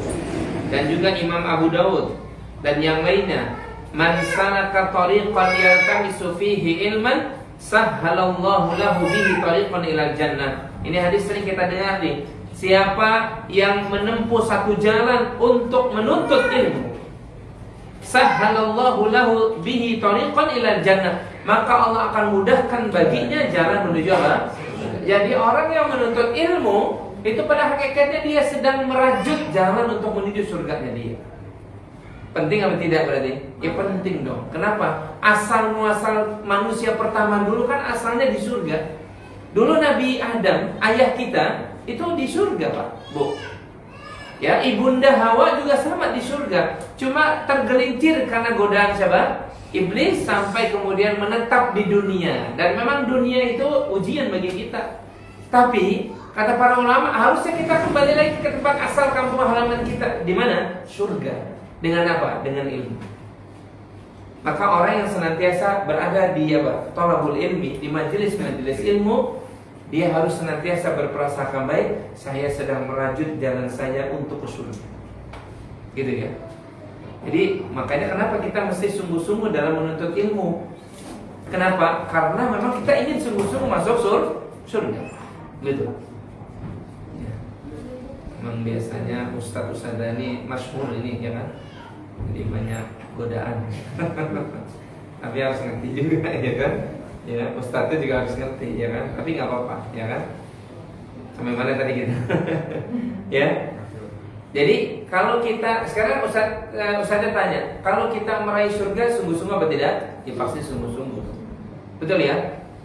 dan juga Imam Abu Dawud dan yang lainnya, man salaka tariqan yaltamisu fihi ilman sahhalallahu lahu bihi tariqan ilal jannah. Ini hadis sering kita dengar nih. Siapa yang menempuh satu jalan untuk menuntut ilmu, sahhalallahu lahu bihi tariqan ilal jannah, maka Allah akan mudahkan baginya jalan menuju apa? Jadi orang yang menuntut ilmu itu pada hakikatnya dia sedang merajut jalan untuk menuju surganya dia. Penting apa tidak berarti? Ya penting dong. Kenapa? Asal muasal manusia pertama dulu kan asalnya di surga. Dulu Nabi Adam, ayah kita, itu di surga Pak, Bu. Ya, ibunda Hawa juga sama di surga. Cuma tergelincir karena godaan siapa? Iblis, sampai kemudian menetap di dunia. Dan memang dunia itu ujian bagi kita. Tapi kata para ulama, harusnya kita kembali lagi ke tempat asal kampung halaman kita. Di mana? Surga. Dengan apa? Dengan ilmu. Maka orang yang senantiasa berada di thalabul ilmi, di majelis-majelis ilmu, dia harus senantiasa berprasangka baik, saya sedang merajut jalan saya untuk ke surga. Gitu ya. Jadi makanya kenapa kita mesti sungguh-sungguh dalam menuntut ilmu. Kenapa? Karena memang kita ingin sungguh-sungguh masuk surga. Gitu. Ya. Memang biasanya ustadz-ustadzah ini masyhur ini ya kan. Jadi banyak godaan. Tapi harus ngerti juga ya kan. Ya, ustadznya juga harus ngerti ya kan. Tapi nggak apa-apa ya kan. Sampai mana tadi kita? Ya. Jadi kalau kita sekarang ustadznya tanya, kalau kita meraih surga sungguh-sungguh apa tidak? Ya pasti sungguh-sungguh. Betul ya?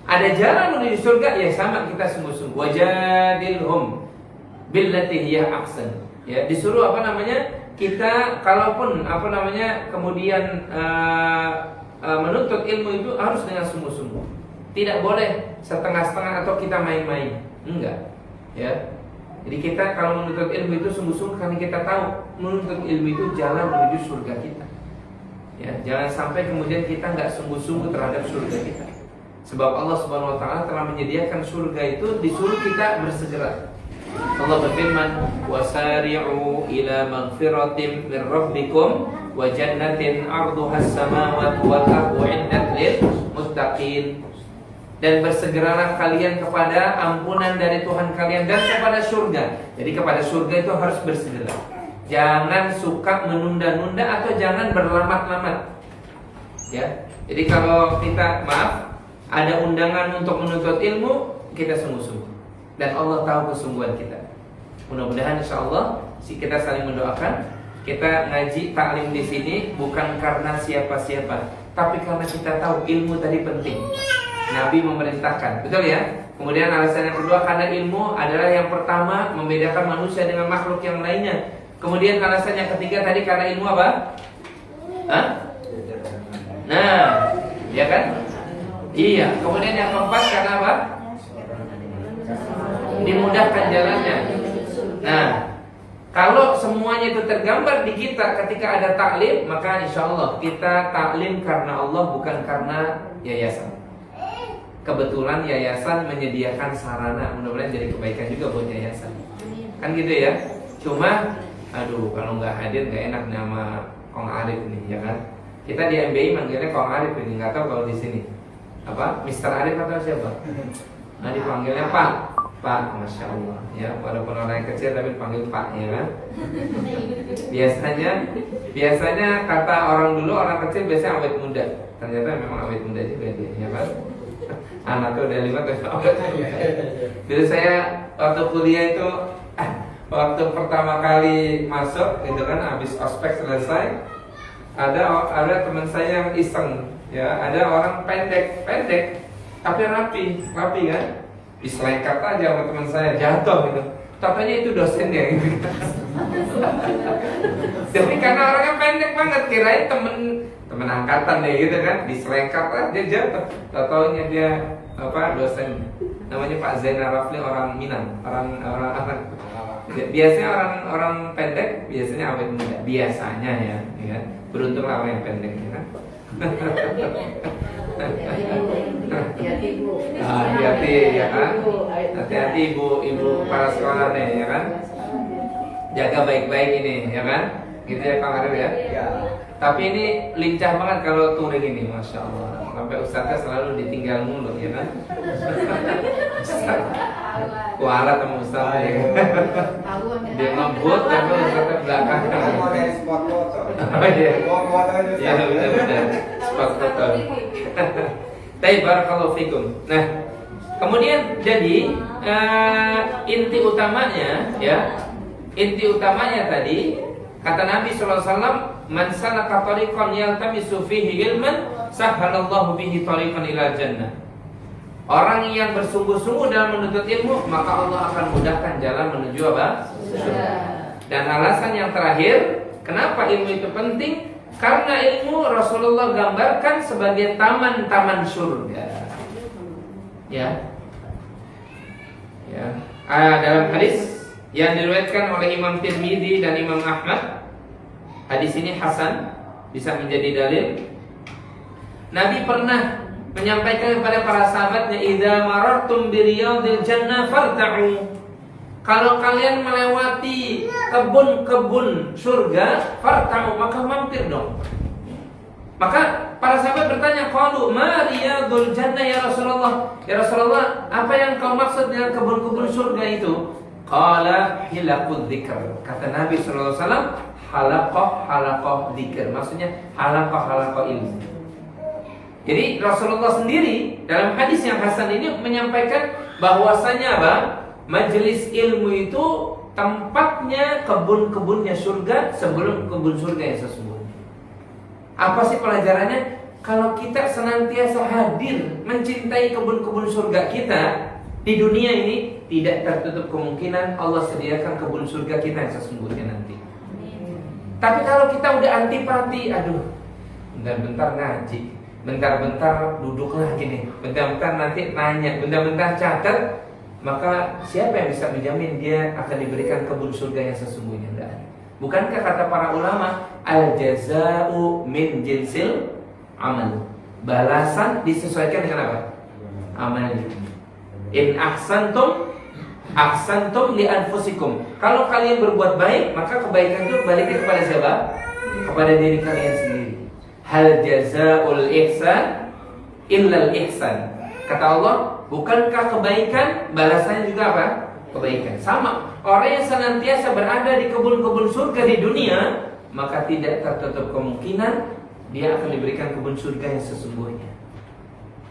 Ada jalan menuju surga ya sama kita sungguh-sungguh. Wajadilhum billati hiya ahsan. Ya, disuruh kita kalaupun kemudian menuntut ilmu itu harus dengan sungguh-sungguh. Tidak boleh setengah-setengah atau kita main-main. Enggak. Ya. Jadi kita kalau menuntut ilmu itu sungguh-sungguh karena kita tahu menuntut ilmu itu jalan menuju surga kita. Ya, jangan sampai kemudian kita nggak sungguh-sungguh terhadap surga kita. Sebab Allah Subhanahu wa taala telah menyediakan surga itu, disuruh kita bersegera. Allah berfirman, "Wasari'u ila maghfiratin min rabbikum wa jannatin 'arduha as-samawati wal ardu 'iddat lil muttaqin." Dan bersegeralah kalian kepada ampunan dari Tuhan kalian dan kepada surga. Jadi kepada surga itu harus bersegera. Jangan suka menunda-nunda atau jangan berlamat-lamat. Ya. Jadi kalau kita ada undangan untuk menuntut ilmu, kita sungguh-sungguh. Dan Allah tahu kesungguhan kita. Mudah-mudahan insyaallah kita saling mendoakan. Kita ngaji taklim di sini bukan karena siapa-siapa, tapi karena kita tahu ilmu tadi penting. Nabi memerintahkan, betul ya? Kemudian alasan yang kedua karena ilmu adalah yang pertama membedakan manusia dengan makhluk yang lainnya. Kemudian alasan yang ketiga tadi karena ilmu apa? Hah? Nah, ya kan? Iya. Kemudian yang keempat karena apa? Dimudahkan jalannya. Nah, kalau semuanya itu tergambar di kita ketika ada taklim, maka insya Allah kita taklim karena Allah, bukan karena yayasan. Kebetulan yayasan menyediakan sarana, mudah-mudahan jadi kebaikan juga buat yayasan. Kan gitu ya. Cuma, kalau nggak hadir nggak enak nama Kong Arif nih, ya kan? Kita di MBI manggilnya Kong Arif ini, nggak tahu kalau di sini apa, Mister Arif atau siapa? Nah dipanggilnya Pak, Masya Allah. Ya, walaupun orang yang kecil tapi panggil Pak, ya kan? Biasanya kata orang dulu, orang kecil biasanya awet muda. Ternyata memang awet muda juga dia, ya kan? Anaknya udah 5 tahun awet muda. Dulu saya waktu kuliah itu, waktu pertama kali masuk, gitu kan, habis ospek selesai, ada teman saya yang iseng, ya, ada orang pendek, tapi rapi kan, diselengkat aja sama teman saya, jatuh gitu. Katanya itu dosennya gitu. Jadi karena orangnya pendek banget, kirain temen angkatan deh gitu kan, diselengkat aja jatuh. Taunya dia dosen, namanya Pak Zainal Rafli, orang Minang, orang biasanya orang pendek biasanya awet muda, biasanya ya kan? Beruntunglah orang yang pendek, ya kan? Hati-hati Bu. Hati-hati ya kan? Hati-hati ibu para sekolah nih, ya kan? Jaga baik-baik ini, ya kan? Gitu ya Kang Arif ya? Ya. Tapi ini lincah banget kalau touring ini, Masya Allah. Sampai Ustaznya selalu ditinggal mulu, ya kan? Kualat sama Ustaz ya. Dia ngebut tapi Ustaznya belakang. Mau dari spot foto. Oh iya. Mau foto aja. Ya benar-benar. Spot foto. Baik, barakallahu fikum. Nah, kemudian jadi inti utamanya tadi kata Nabi sallallahu alaihi wasallam, man salaka tariqan yaltamisu fihi ilman sahhalallahu bihi tariqan ila jannah. Orang yang bersungguh-sungguh dalam menuntut ilmu, maka Allah akan mudahkan jalan menuju apa? Surga. Dan alasan yang terakhir, kenapa ilmu itu penting? Karena ilmu Rasulullah gambarkan sebagai taman-taman surga. Ya. Dalam hadis yang diriwayatkan oleh Imam Tirmidzi dan Imam Ahmad, hadis ini hasan, bisa menjadi dalil. Nabi pernah menyampaikan kepada para sahabatnya, idza marartum bi riyadil jannah farta'u. Kalau kalian melewati kebun-kebun surga, farta'u, maka mampir dong. Maka para sahabat bertanya, qalu ma riyadul jannah ya Rasulullah? Ya Rasulullah, apa yang kau maksud dengan kebun-kebun surga itu? Qala hilaqud dzikr. Kata Nabi sallallahu alaihi wasallam, halaqah dzikr. Maksudnya halaqah ilmu. Jadi Rasulullah sendiri dalam hadis yang hasan ini menyampaikan bahwasanya majelis ilmu itu tempatnya kebun-kebunnya surga sebelum kebun surga yang sesungguhnya. Apa sih pelajarannya? Kalau kita senantiasa hadir mencintai kebun-kebun surga kita di dunia ini, tidak tertutup kemungkinan Allah sediakan kebun surga kita yang sesungguhnya nanti. Tapi kalau kita udah antipati, bentar-bentar ngaji, bentar-bentar duduk lagi nih, bentar-bentar nanti nanya, bentar-bentar catat, maka siapa yang bisa menjamin dia akan diberikan kebun surga yang sesungguhnya? Tidak ada. Bukankah kata para ulama, al-jaza'u min jinsil amal, balasan disesuaikan dengan apa? Amalnya. In ahsantum li anfusikum. Kalau kalian berbuat baik, maka kebaikan itu balikin kepada siapa? Kepada diri kalian sendiri. Hal jazaul ihsan illal ihsan. Kata Allah, bukankah kebaikan balasannya juga apa? kebaikan. Sama, orang yang senantiasa berada di kebun-kebun surga di dunia, maka tidak tertutup kemungkinan dia akan diberikan kebun surga yang sesungguhnya.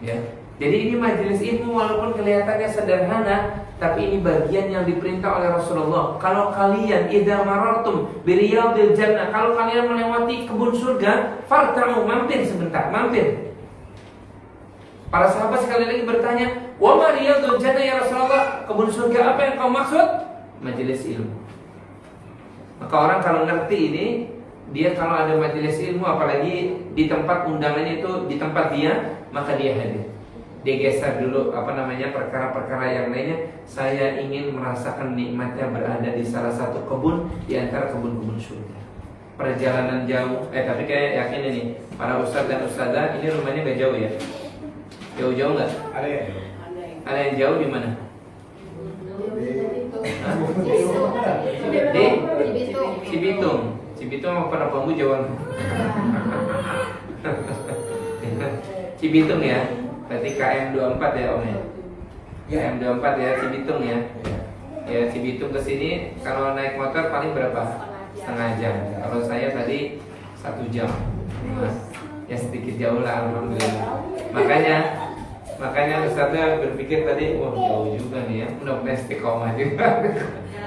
Ya. Jadi ini majelis ilmu walaupun kelihatannya sederhana, tapi ini bagian yang diperintah oleh Rasulullah. Kalau kalian idza marartum biriyadil jannah, kalau kalian melewati kebun surga, farta'u, mampir sebentar, mampir. Para sahabat sekali lagi bertanya, "Wa ma riyadul jannah ya Rasulullah?" Kebun surga apa yang kau maksud? Majelis ilmu. Maka orang kalau ngerti ini, dia kalau ada majelis ilmu apalagi di tempat undangannya itu di tempat dia, maka dia hadir. Dia geser dulu perkara-perkara yang lainnya. Saya ingin merasakan nikmatnya berada di salah satu kebun di antara kebun-kebun surga. Perjalanan jauh, tapi kayak yakin ini para ustadz dan ustadzah ini rumahnya gak jauh ya? Jauh-jauh nggak? Ada ya? Ada yang jauh di mana? Di Cibitung. Cibitung apa pada bambu jauh? Cibitung ya. Berarti KM 24 ya Om ya? KM 24 ya, Cibitung ya. Ya Cibitung ke sini kalau naik motor paling berapa? Setengah jam. Kalau saya tadi 1 jam. Ya sedikit jauh lah alhamdulillah. Makanya Ustaznya berpikir tadi, wah jauh juga nih ya. Mudah-mudahan istiqomah juga.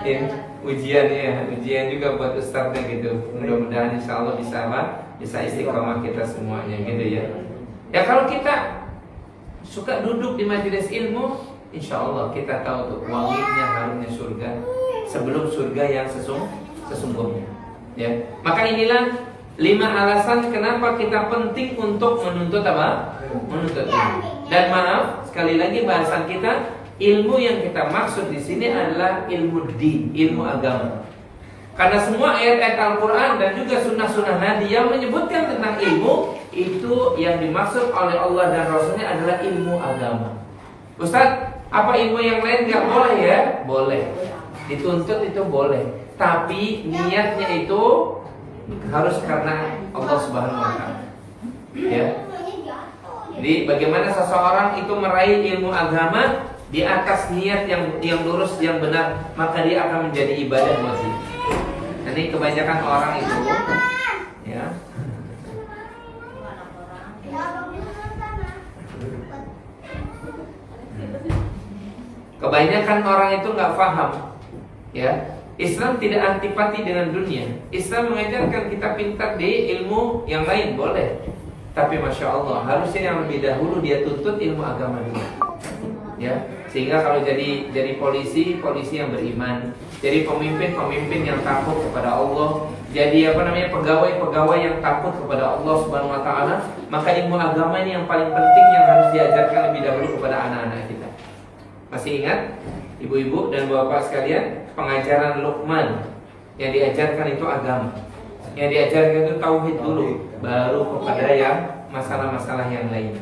Ya, ujian juga buat Ustaznya gitu. Mudah-mudahan insya Allah bisa istiqomah kita semuanya gitu ya. Ya kalau kita suka duduk di majelis ilmu, insya Allah kita tahu tuh wanginya harumnya surga sebelum surga yang sesungguhnya. Ya, maka inilah 5 alasan kenapa kita penting untuk menuntut apa? Menuntut ilmu. Dan maaf sekali lagi bahasan kita, ilmu yang kita maksud di sini adalah ilmu din, ilmu agama. Karena semua ayat-ayat Al-Quran dan juga sunnah-sunnah Nabi yang menyebutkan tentang ilmu, itu yang dimaksud oleh Allah dan Rasulnya adalah ilmu agama. Ustaz, apa ilmu yang lain gak boleh ya? Boleh. Dituntut itu boleh. Tapi niatnya itu harus karena Allah Subhanahu wa Ta'ala. Ya. Jadi bagaimana seseorang itu meraih ilmu agama di atas niat yang lurus, yang benar, maka dia akan menjadi ibadah buat dia. Ini kebanyakan orang itu, ya. Kebanyakan orang itu nggak paham, ya. Islam tidak antipati dengan dunia. Islam mengajarkan kita pintar di ilmu yang lain boleh, tapi masya Allah harusnya yang lebih dahulu dia tuntut ilmu agama dulu, ya. Sehingga kalau jadi polisi yang beriman, jadi pemimpin yang takut kepada Allah, jadi pegawai yang takut kepada Allah Subhanahu wa Ta'ala, maka ilmu agama ini yang paling penting yang harus diajarkan lebih dahulu kepada anak-anak kita. Masih ingat ibu-ibu dan bapak sekalian, pengajaran Luqman yang diajarkan itu agama, yang diajarkan itu tauhid dulu, baru kepada yang masalah-masalah yang lain.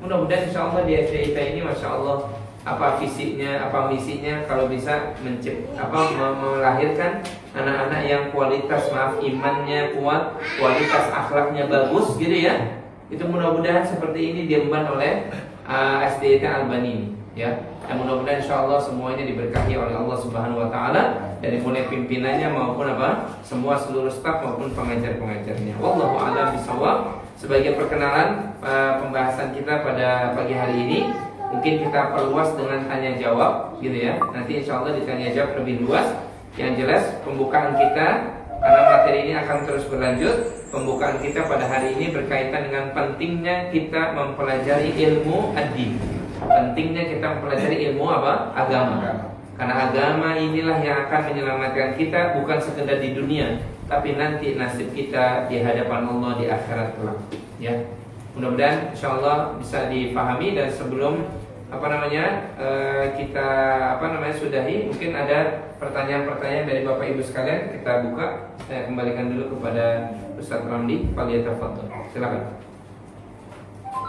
Mudah-mudahan insya Allah di SD kita ini masya Allah apa fisiknya, apa misinya, kalau bisa melahirkan anak-anak yang kualitas imannya kuat, kualitas akhlaknya bagus gitu ya. Itu mudah-mudahan seperti ini diemban oleh SDIT Albani ini, ya. Dan mudah-mudahan insya Allah semuanya diberkahi oleh Allah Subhanahu Wa Taala, dari mulai pimpinannya maupun semua seluruh staf maupun pengajar-pengajarnya. Wallahu a'lam bishawab. Sebagai perkenalan pembahasan kita pada pagi hari ini, mungkin kita perluas dengan tanya jawab gitu ya. Nanti insya Allah ditanya jawab lebih luas. Yang jelas pembukaan kita, karena materi ini akan terus berlanjut, pembukaan kita pada hari ini berkaitan dengan pentingnya kita mempelajari ilmu ad-din. Pentingnya kita mempelajari ilmu agama. Karena agama inilah yang akan menyelamatkan kita, bukan sekedar di dunia, tapi nanti nasib kita di hadapan Allah di akhirat kelak. Ya. Mudah-mudahan insyaallah bisa dipahami. Dan sebelum kita sudahi, mungkin ada pertanyaan-pertanyaan dari Bapak Ibu sekalian, kita buka. Saya kembalikan dulu kepada Ustaz Ramli. Fadhilul, silakan.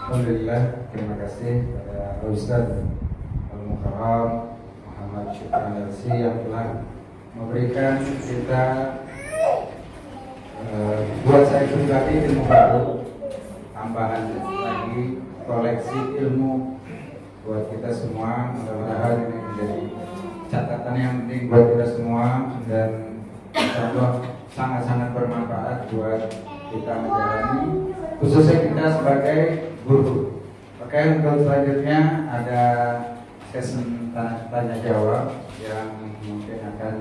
Alhamdulillah, terima kasih kepada Ustaz Al-Mukarram Muhammad Syukran Darsi yang telah memberikan kita buat saya pribadi ilmu baru, tambahan lagi koleksi ilmu buat kita semua. Mudah-mudahan ini menjadi catatan yang penting buat kita semua dan insya Allah sangat-sangat bermanfaat buat kita menjalani, khususnya kita sebagai guru. Oke, untuk selanjutnya ada sesi tanya jawab yang mungkin akan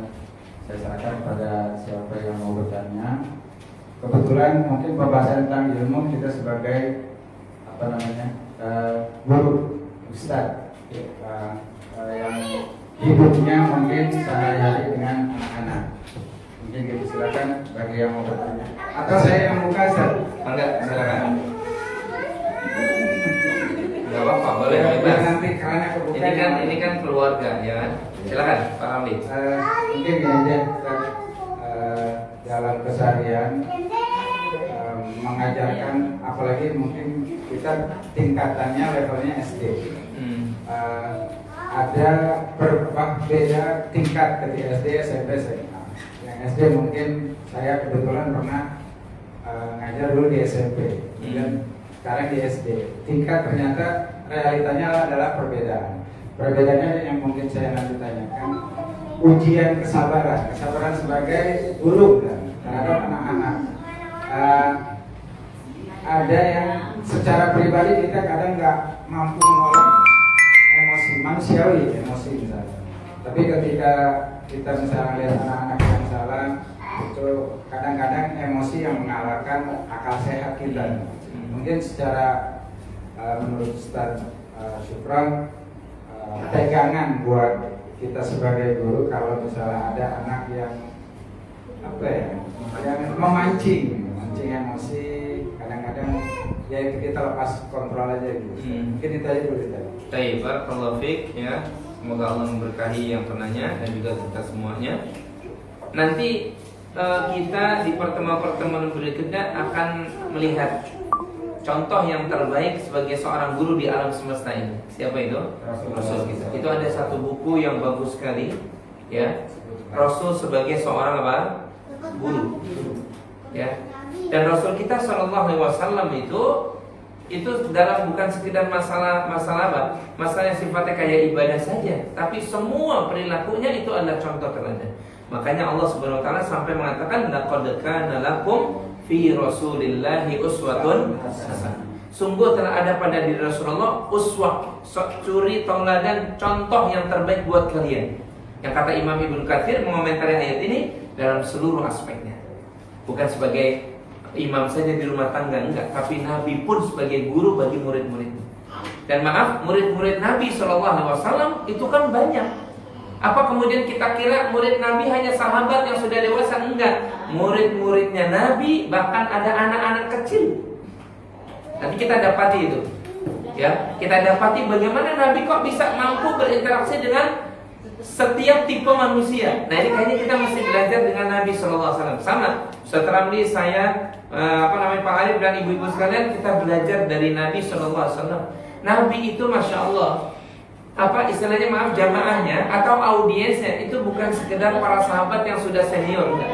saya serahkan kepada siapa yang mau bertanya. Kebetulan mungkin pembahasan tentang ilmu kita sebagai guru, ustadz yang hidupnya mungkin sehari-hari dengan anak-anak. Mungkin kita silakan bagi yang mau bertanya. Atau saya yang buka, Ustaz? Enggak, silakan. Enggak apa-apa, boleh Biar bebas. nanti karena kebuka. Ini kan keluarga, ya kan? Silakan, Pak Ramli. Mungkin ini aja Ustaz, dalam keseharian mengajarkan, apalagi mungkin kita tingkatannya levelnya SD. Ada berbeda tingkat ketika SD, SMP, SMA. Yang SD mungkin saya kebetulan pernah ngajar dulu di SMP dan sekarang di SD. Tingkat ternyata realitanya adalah perbedaan. Perbedaannya yang mungkin saya nanti tanyakan, ujian kesabaran sebagai guru kan, terhadap anak-anak. Ada yang secara pribadi kita kadang nggak mampu menolak emosi manusiawi, emosi misalnya. Tapi ketika kita misalnya lihat anak-anak yang salah, itu kadang-kadang emosi yang mengalahkan akal sehat kita. Mungkin secara menurut Ustaz Syukran, pegangan buat kita sebagai guru kalau misalnya ada anak yang yang memancing emosi, kadang-kadang ya itu kita lepas kontrol aja gitu. Mungkin itu aja dulu kita. Baik, barakallahu fiik ya. Semoga Allah memberkahi yang penanya dan juga kita semuanya. Nanti kita di pertemuan-pertemuan berikutnya akan melihat contoh yang terbaik sebagai seorang guru di alam semesta ini. Siapa itu? Rasul kita. Itu ada satu buku yang bagus sekali, ya. Rasul sebagai seorang apa? Guru. Ya. Dan Rasul kita Shallallahu Alaihi Wasallam itu dalam bukan sekedar masalah apa? Masalah yang sifatnya kayak ibadah saja, tapi semua perilakunya itu adalah contoh teladan. Makanya Allah Subhanahu Wa Taala sampai mengatakan laqad kana lakum fi Rasulillahi uswatun hasanah. Sungguh telah ada pada diri Rasulullah uswah, suri tauladan, contoh yang terbaik buat kalian. Yang kata Imam Ibnu Katsir mengomentari ayat ini dalam seluruh aspeknya. Bukan sebagai imam saja di rumah tangga, enggak, tapi Nabi pun sebagai guru bagi murid-muridnya. Dan maaf, murid-murid Nabi SAW itu kan banyak. Apa kemudian kita kira murid Nabi hanya sahabat yang sudah dewasa? Enggak, murid-muridnya Nabi bahkan ada anak-anak kecil. Nanti kita dapati itu, ya, kita dapati bagaimana Nabi kok bisa mampu berinteraksi dengan setiap tipe manusia. Nah ini kayaknya kita mesti belajar dengan Nabi SAW. Sama, Ustaz Ramli, saya, Pak Arif dan ibu-ibu sekalian, kita belajar dari Nabi SAW. Nabi itu Masya Allah, istilahnya maaf, jamaahnya atau audiensnya itu bukan sekedar para sahabat yang sudah senior, enggak.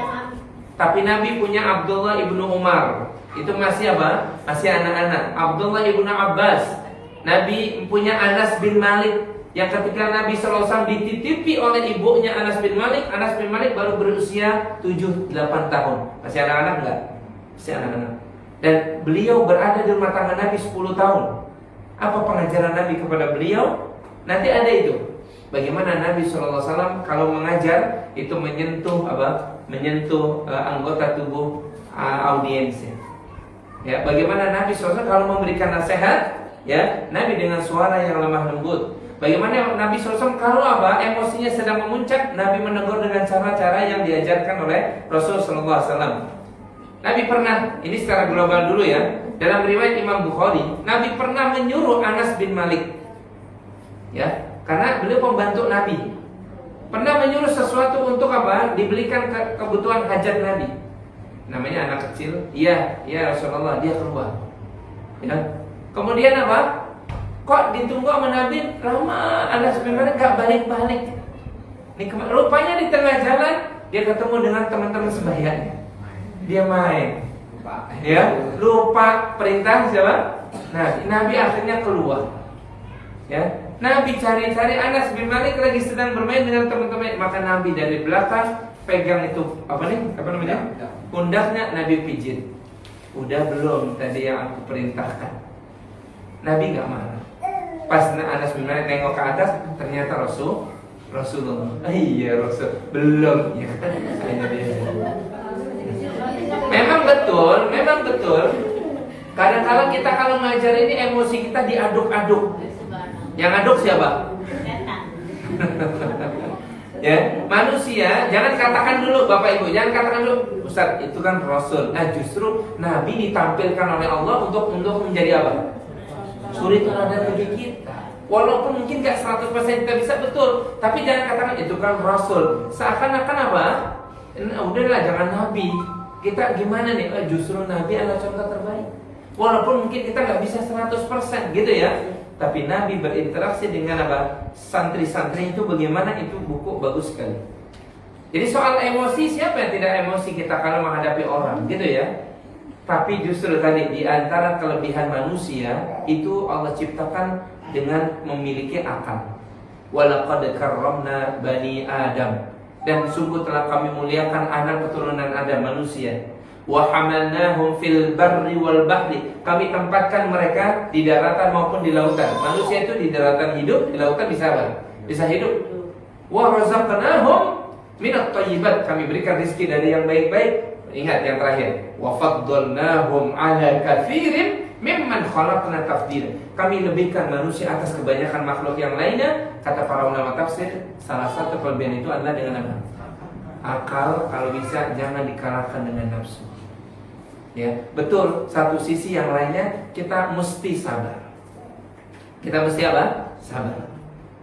Tapi Nabi punya Abdullah ibnu Umar, itu masih apa? Masih anak-anak. Abdullah ibnu Abbas. Nabi punya Anas bin Malik, yang ketika Nabi SAW dititipi oleh ibunya Anas bin Malik baru berusia 7-8 tahun. Masih anak-anak enggak? Masih anak-anak. Dan beliau berada di rumah tangga Nabi 10 tahun. Apa pengajaran Nabi kepada beliau? Nanti ada itu. Bagaimana Nabi SAW kalau mengajar itu menyentuh anggota tubuh audiensnya. Ya, bagaimana Nabi SAW kalau memberikan nasihat, ya, Nabi dengan suara yang lemah lembut. Bagaimana Nabi SAW kalau emosinya sedang memuncak, Nabi menegur dengan cara-cara yang diajarkan oleh Rasul SAW. Nabi pernah, ini secara global dulu ya, dalam riwayat Imam Bukhari, Nabi pernah menyuruh Anas bin Malik, ya, karena beliau pembantu Nabi, pernah menyuruh sesuatu untuk dibelikan kebutuhan hajat Nabi. Namanya anak kecil, ya Rasulullah, dia keluar. Ya. Kemudian kok ditunggu sama Nabi lama, Anas bin Malik gak balik-balik. Rupanya di tengah jalan dia ketemu dengan teman-teman sebayanya. Dia main, ya, lupa perintah siapa? Nah, Nabi akhirnya keluar. Ya, Nabi cari-cari, Anas bin Malik lagi sedang bermain dengan teman-teman, maka Nabi dari belakang pegang itu apa namanya? Pundaknya, Nabi pijit. Udah belum tadi yang aku perintahkan? Nabi nggak marah. Pas Anas bin Malik nengok ke atas, ternyata Rasulullah. Iya Rasul, belum. Ya kan? Memang betul. Kadang-kadang kita kalau ngajar ini emosi kita diaduk-aduk. Yang aduk siapa? Ya, manusia. Jangan katakan dulu Bapak Ibu, jangan katakan dulu Ustaz, itu kan Rasul. Nah, justru Nabi ditampilkan oleh Allah untuk menjadi apa? Suri teladan bagi kita. Walaupun mungkin gak 100% kita bisa betul, tapi jangan katakan itu kan Rasul. Seakan-akan apa? Udahlah, jangan Nabi. Kita gimana nih? Justru Nabi adalah contoh terbaik. Walaupun mungkin kita gak bisa 100% gitu ya, tapi Nabi berinteraksi dengan apa? Santri-santri itu bagaimana? Itu buku bagus sekali. Jadi soal emosi, siapa yang tidak emosi kita kalau menghadapi orang, gitu ya? Tapi justru tadi di antara kelebihan manusia itu Allah ciptakan dengan memiliki akal. Walaqad karramna bani Adam. Dan sungguh telah kami muliakan anak keturunan Adam, manusia. Wa hamalnahum fil barri wal bahri. Kami tempatkan mereka di daratan maupun di lautan. Manusia itu di daratan hidup, di lautan bisa apa? Bisa hidup. Wa razaqnahum minat thayyibat. Kami berikan rezeki dari yang baik-baik. Ingat yang terakhir. Wa faddalnahum ala katsirin mimman khalaqna tafdila. Kami lebihkan manusia atas kebanyakan makhluk yang lainnya. Kata para ulama tafsir, salah satu kelebihan itu adalah dengan apa? Akal. Kalau bisa jangan dikalahkan dengan nafsu. Ya, betul. Satu sisi yang lainnya kita mesti sabar. Kita mesti apa? Sabar.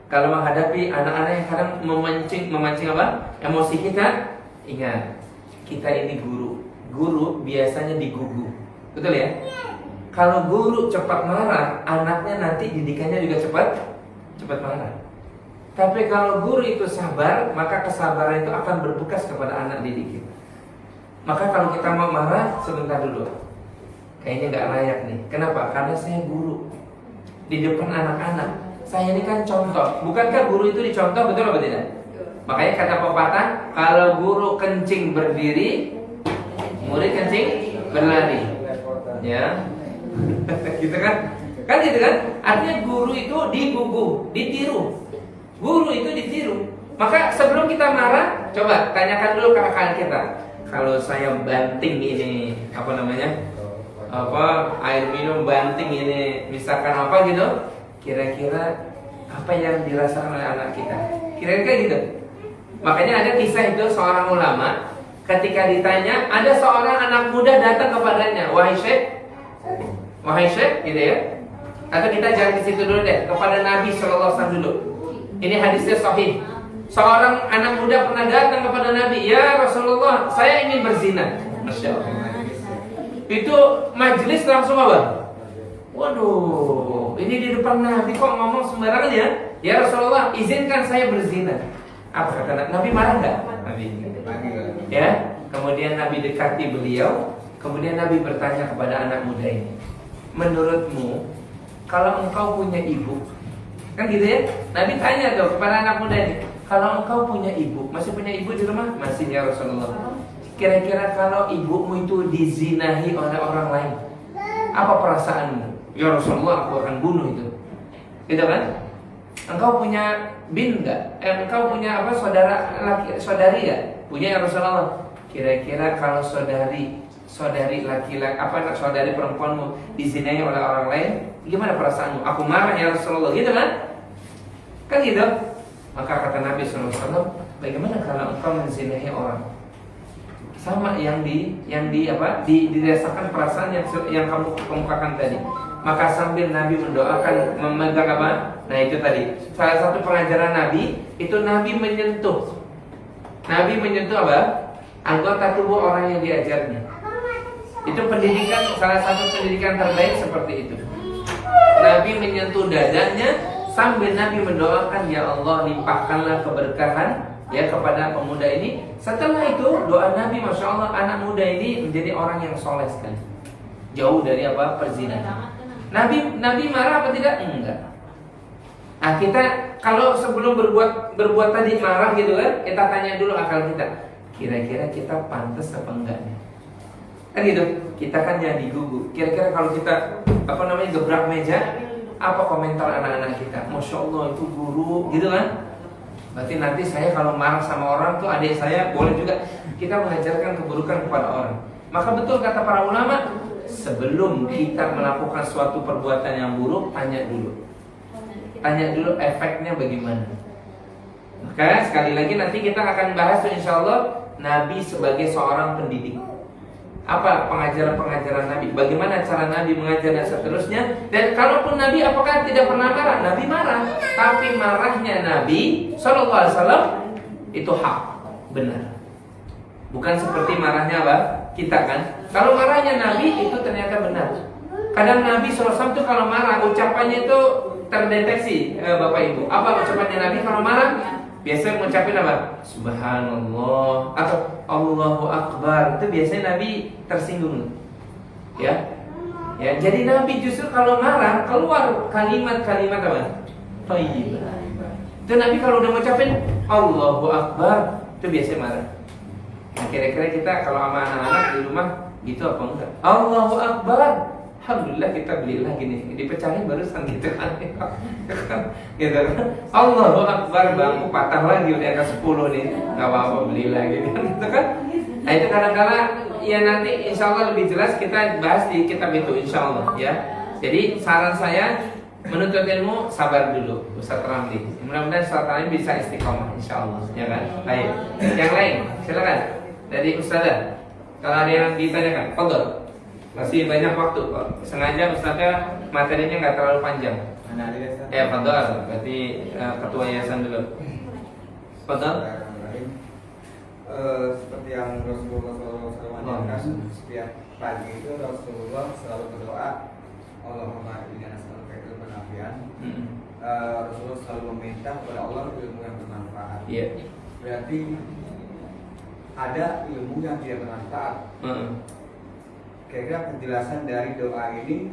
Kalau menghadapi anak-anak yang kadang memancing apa? Emosi kita, ingat, kita ini guru. Guru biasanya digugu. Betul ya? Kalau guru cepat marah, anaknya nanti didikannya juga cepat marah. Tapi kalau guru itu sabar, maka kesabaran itu akan berbekas kepada anak didik kita. Maka kalau kita mau marah, sebentar dulu. Kayaknya nggak layak nih. Kenapa? Karena saya guru di depan anak-anak. Saya ini kan contoh. Bukankah guru itu dicontoh, betul apa tidak? Makanya kata pepatah, kalau guru kencing berdiri, murid kencing berlari. Ya, gitu kan? Kan gitu kan? Artinya guru itu digugu, ditiru. Guru itu ditiru. Maka sebelum kita marah, coba tanyakan dulu ke akal kita. Kalau saya banting ini, apa namanya? Air minum banting ini, misalkan apa gitu, kira-kira apa yang dirasakan oleh anak kita? Kira-kira gitu. Makanya ada kisah itu seorang ulama, ketika ditanya, ada seorang anak muda datang kepadanya, wahai Syekh, gitu ya. Atau kita jangan di situ dulu deh, kepada Nabi SAW dulu. Ini hadisnya sahih. Seorang anak muda pernah datang kepada Nabi, ya Rasulullah, saya ingin berzina. Masya Allah. Itu majelis langsung apa? Waduh, ini di depan Nabi kok ngomong sembarangan ya? Ya Rasulullah, izinkan saya berzina. Apa kata Nabi? Marah nggak? Nabi. Ya. Kemudian Nabi dekati beliau. Kemudian Nabi bertanya kepada anak muda ini, menurutmu, kalau engkau punya ibu, kan gitu ya? Nabi tanya tuh kepada anak muda ini, kalau engkau punya ibu, masih punya ibu di rumah? Masih ya Rasulullah. Kira-kira kalau ibumu itu dizinahi oleh orang lain, apa perasaanmu? Ya Rasulullah, aku akan bunuh itu. Gitu kan? Engkau punya bin enggak? Engkau punya apa, saudari ya? Punya ya Rasulullah. Kira-kira kalau saudari laki-laki, apa saudari perempuanmu dizinahi oleh orang lain, gimana perasaanmu? Aku marah ya Rasulullah, gitu kan? Kan gitu. Maka kata Nabi SAW, bagaimana kalau engkau menzinahi orang? Sama yang dirasakan perasaan yang kamu kemukakan tadi. Maka sambil Nabi mendoakan, memegang apa? Nah itu tadi. Salah satu pengajaran Nabi itu Nabi menyentuh apa? Anggota tubuh orang yang diajarnya. Itu pendidikan, salah satu pendidikan terbaik seperti itu. Nabi menyentuh dadanya sambil Nabi mendoakan, ya Allah limpahkanlah keberkahan ya kepada pemuda ini. Setelah itu doa Nabi, masya Allah, anak muda ini menjadi orang yang soleh sekali, jauh dari apa, perzinahan. Nabi marah apa tidak? Enggak. Nah kita kalau sebelum berbuat tadi marah gitu kan, kita tanya dulu akal kita, kira-kira kita pantas apa enggaknya? Kan gitu, kita kan jadi gugu. Kira-kira kalau kita gebrak meja, apa komentar anak-anak kita? Masya Allah itu guru, gitu kan? Berarti nanti saya kalau marah sama orang tuh adik saya boleh juga kita mengajarkan keburukan kepada orang. Maka betul kata para ulama, sebelum kita melakukan suatu perbuatan yang buruk, tanya dulu efeknya bagaimana. Maka sekali lagi nanti kita akan bahas insya Allah Nabi sebagai seorang pendidik. Apa pengajaran-pengajaran Nabi? Bagaimana cara Nabi mengajar dan seterusnya? Dan kalaupun Nabi apakah tidak pernah marah? Nabi marah, tapi marahnya Nabi SAW itu hak, benar. Bukan seperti marahnya apa? Kita kan? Kalau marahnya Nabi itu ternyata benar. Kadang Nabi SAW itu kalau marah ucapannya itu terdeteksi, Bapak Ibu. Apa ucapannya Nabi kalau marah? Biasanya mengucapin apa? Subhanallah atau Allahu Akbar. Itu biasanya Nabi tersinggung. Ya. Jadi Nabi justru kalau marah keluar kalimat-kalimat apa? Thayyibah. Itu Nabi kalau udah mengucapin Allahu Akbar, itu biasanya marah. Nah, kira-kira kita kalau sama anak-anak di rumah gitu apa enggak? Allahu Akbar. Alhamdulillah kita beli lagi nih, dipecahin barusan gitu kan. Gitu kan. Allahu Akbar, bangku patah lagi udah ke 10 nih. Enggak apa-apa beli lagi kan gitu kan. Nah, itu kadang-kadang ya nanti insya Allah lebih jelas kita bahas di kitab itu insya Allah ya. Jadi saran saya menuntut ilmu sabar dulu Ustaz Ramli. Mudah-mudahan Ustaz Ramli bisa istiqomah insya Allah ya kan. Baik. Yang lain silakan dari Ustazah. Kalau ada yang ditanyakan, fadhol. Masih banyak waktu kok. Sengaja Ustaznya materinya nggak terlalu panjang. Ya, fadhol. Berarti ketua yayasan dulu. Fadhol. Seperti yang Rasulullah SAW ajarkan, setiap pagi itu Rasulullah selalu berdoa, Allahumma inni as'aluka ilman nafi'an. Rasulullah selalu meminta kepada Allah ilmu yang bermanfaat. Iya. Berarti ada ilmu yang tidak bermanfaat. Kira-kira penjelasan dari doa ini,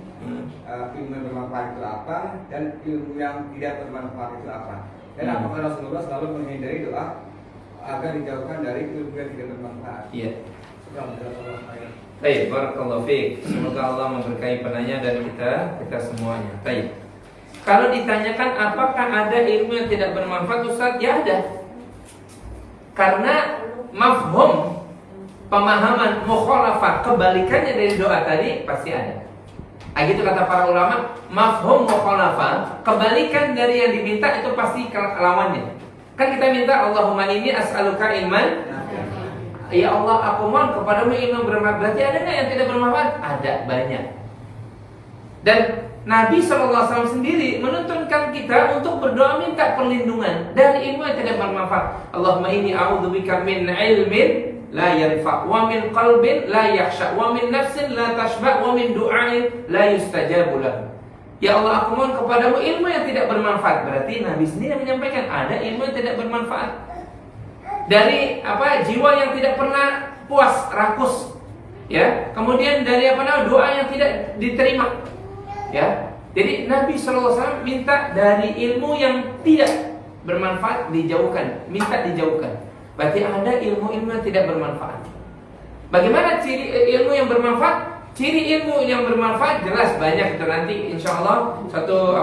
ilmu yang bermanfaat itu apa dan ilmu yang tidak bermanfaat itu apa? Dan apakah Rasulullah selalu menghindari doa agar dijauhkan dari ilmu yang tidak bermanfaat? Iya. Baik, barakallahu fiik. Semoga Allah memberkahi penanya dan kita semuanya. Baik. Kalau ditanyakan apakah ada ilmu yang tidak bermanfaat, Ustaz? Ya ada. Karena mafhum, pemahaman mukhalafah, kebalikannya dari doa tadi pasti ada. Gitu kata para ulama, mafhum mukhalafah, kebalikan dari yang diminta itu pasti lawannya. Kan kita minta Allahumma inni as'aluka ilman. Ya Allah, aku mohon kepadamu ilmu bermanfaat. Berarti ada nggak yang tidak bermanfaat? Ada, banyak. Dan Nabi SAW sendiri menuntunkan kita untuk berdoa minta perlindungan dari ilmu yang tidak bermanfaat. Allahumma inni a'udzubika min ilmin la yanfa' wa min qalbin la yakhsha wa min nafsin la tashba' wa min du'ain la yustajabu lahu. Ya Allah, aku mohon kepadamu ilmu yang tidak bermanfaat. Berarti Nabi sendiri menyampaikan ada ilmu yang tidak bermanfaat. Dari jiwa yang tidak pernah puas, rakus. Ya, kemudian dari doa yang tidak diterima. Ya. Jadi Nabi SAW minta dari ilmu yang tidak bermanfaat dijauhkan, minta dijauhkan. Berarti ada ilmu-ilmu yang tidak bermanfaat. Bagaimana ciri ilmu yang bermanfaat? Ciri ilmu yang bermanfaat jelas banyak itu nanti insya Allah satu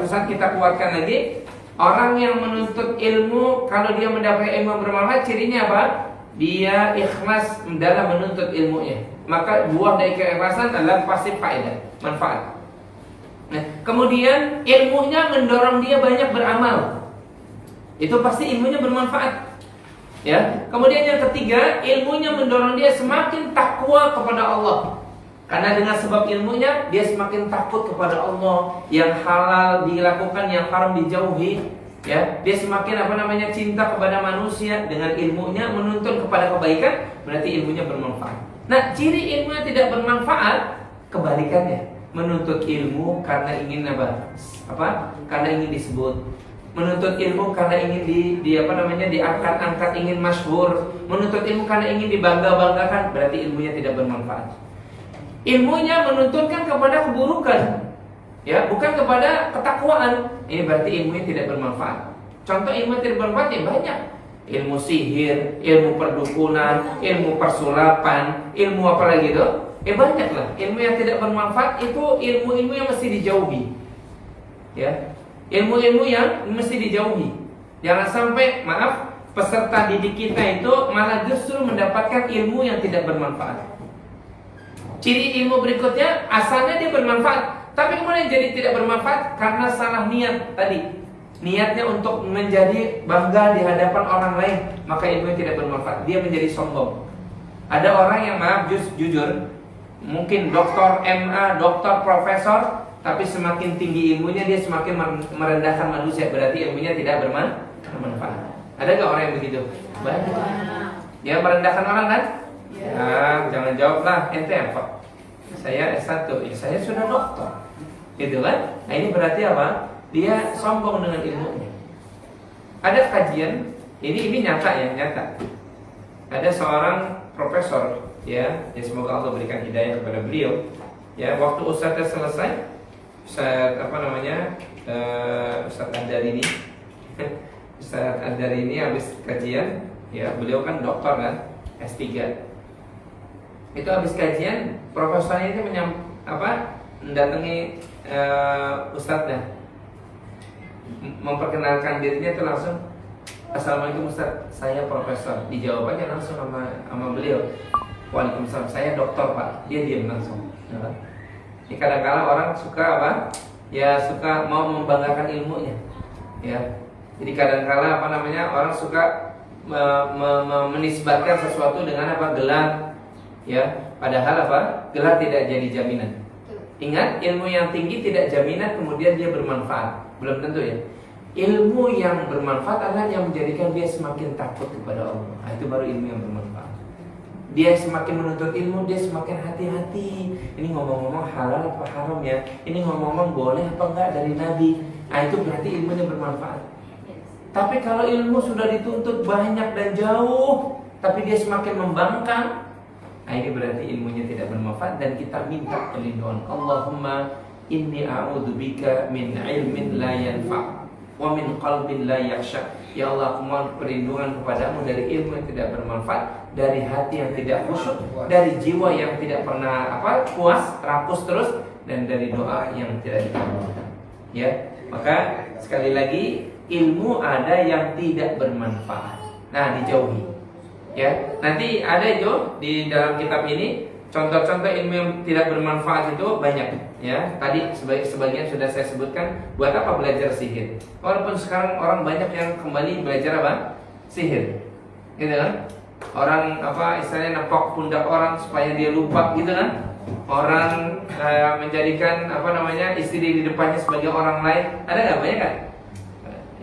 saat kita kuatkan lagi. Orang yang menuntut ilmu kalau dia mendapat ilmu yang bermanfaat cirinya apa? Dia ikhlas dalam menuntut ilmunya. Maka buah dari keikhlasan adalah pasti faedah, manfaat. Nah, kemudian ilmunya mendorong dia banyak beramal. Itu pasti ilmunya bermanfaat. Ya. Kemudian yang ketiga, ilmunya mendorong dia semakin takwa kepada Allah. Karena dengan sebab ilmunya dia semakin takut kepada Allah, yang halal dilakukan, yang haram dijauhi. Ya, dia semakin cinta kepada manusia dengan ilmunya menuntun kepada kebaikan, berarti ilmunya bermanfaat. Nah, ciri ilmu yang tidak bermanfaat kebalikannya, menuntut ilmu karena ingin Karena ingin disebut. Menuntut ilmu karena ingin diangkat-angkat, ingin masyhur. Menuntut ilmu karena ingin dibangga-banggakan, berarti ilmunya tidak bermanfaat. Ilmunya menuntunkan kepada keburukan. Ya, bukan kepada ketakwaan. Ini berarti ilmunya tidak bermanfaat. Contoh ilmu yang tidak bermanfaat ya banyak. Ilmu sihir, ilmu perdukunan, ilmu persulapan, ilmu apa lagi itu? Banyak lah. Ilmu yang tidak bermanfaat itu ilmu-ilmu yang mesti dijauhi. Ya, ilmu-ilmu yang mesti dijauhi. Jangan sampai, maaf, peserta didik kita itu malah justru mendapatkan ilmu yang tidak bermanfaat. Ciri ilmu berikutnya, asalnya dia bermanfaat, tapi kemudian jadi tidak bermanfaat karena salah niat tadi. Niatnya untuk menjadi bangga di hadapan orang lain, maka ilmunya tidak bermanfaat. Dia menjadi sombong. Ada orang yang maaf jujur, mungkin doktor MA, doktor profesor, tapi semakin tinggi ilmunya dia semakin merendahkan manusia. Berarti ilmunya tidak bermanfaat. Ada nggak orang yang begitu? Banyak. Ya, merendahkan orang kan? Ya, jangan jawablah, ente apa? Saya S1, ya saya sudah doktor. Gitu kan? Nah, ini berarti apa? Dia sombong dengan ilmunya. Ada kajian, ini nyata ya, nyata. Ada seorang profesor, ya semoga Allah berikan hidayah kepada beliau. Ya, waktu ustadznya selesai, Ustadz Andari ini, Ustadz Andari ini habis kajian, ya beliau kan doktor kan, S3. Itu habis kajian, profesornya itu mendatangi ustadznya, memperkenalkan dirinya itu langsung, Assalamualaikum Ustaz, saya profesor. Dijawab aja langsung sama beliau, Waalaikumsalam, saya doktor Pak. Dia diam langsung. Ini kadang-kadang orang suka apa? Ya suka mau membanggakan ilmunya. Ya. Jadi kadang-kadang orang suka menisbatkan sesuatu dengan gelar. Ya. Padahal gelar tidak jadi jaminan. Ingat, ilmu yang tinggi tidak jaminan kemudian dia bermanfaat. Belum tentu ya. Ilmu yang bermanfaat adalah yang menjadikan dia semakin takut kepada Allah. Nah, itu baru ilmu yang bermanfaat. Dia semakin menuntut ilmu, dia semakin hati-hati. Ini ngomong-ngomong halal apa haram ya? Ini ngomong-ngomong boleh apa enggak dari Nabi? Nah, itu berarti ilmunya bermanfaat. Tapi kalau ilmu sudah dituntut banyak dan jauh, tapi dia semakin membangkang, nah ini berarti ilmunya tidak bermanfaat dan kita minta perlindungan. Allahumma inni a'udzubika min ilmin la yanfa' wa min qalbin la yakhsha. Ya Allah, aku mohon perlindungan kepadamu dari ilmu yang tidak bermanfaat, dari hati yang tidak khusyuk, dari jiwa yang tidak pernah puas, rakus terus, dan dari doa yang tidak dikabulkan. Ya, maka sekali lagi ilmu ada yang tidak bermanfaat. Nah, dijauhi. Ya, nanti ada itu di dalam kitab ini contoh-contoh ilmu yang tidak bermanfaat itu banyak. Ya, tadi sebagian sudah saya sebutkan. Buat apa belajar sihir? Walaupun sekarang orang banyak yang kembali belajar sihir, gitu kan? Orang istilahnya nepok pundak orang supaya dia lupa, gitu kan? Orang menjadikan istri di depannya sebagai orang lain. Ada nggak banyak kan?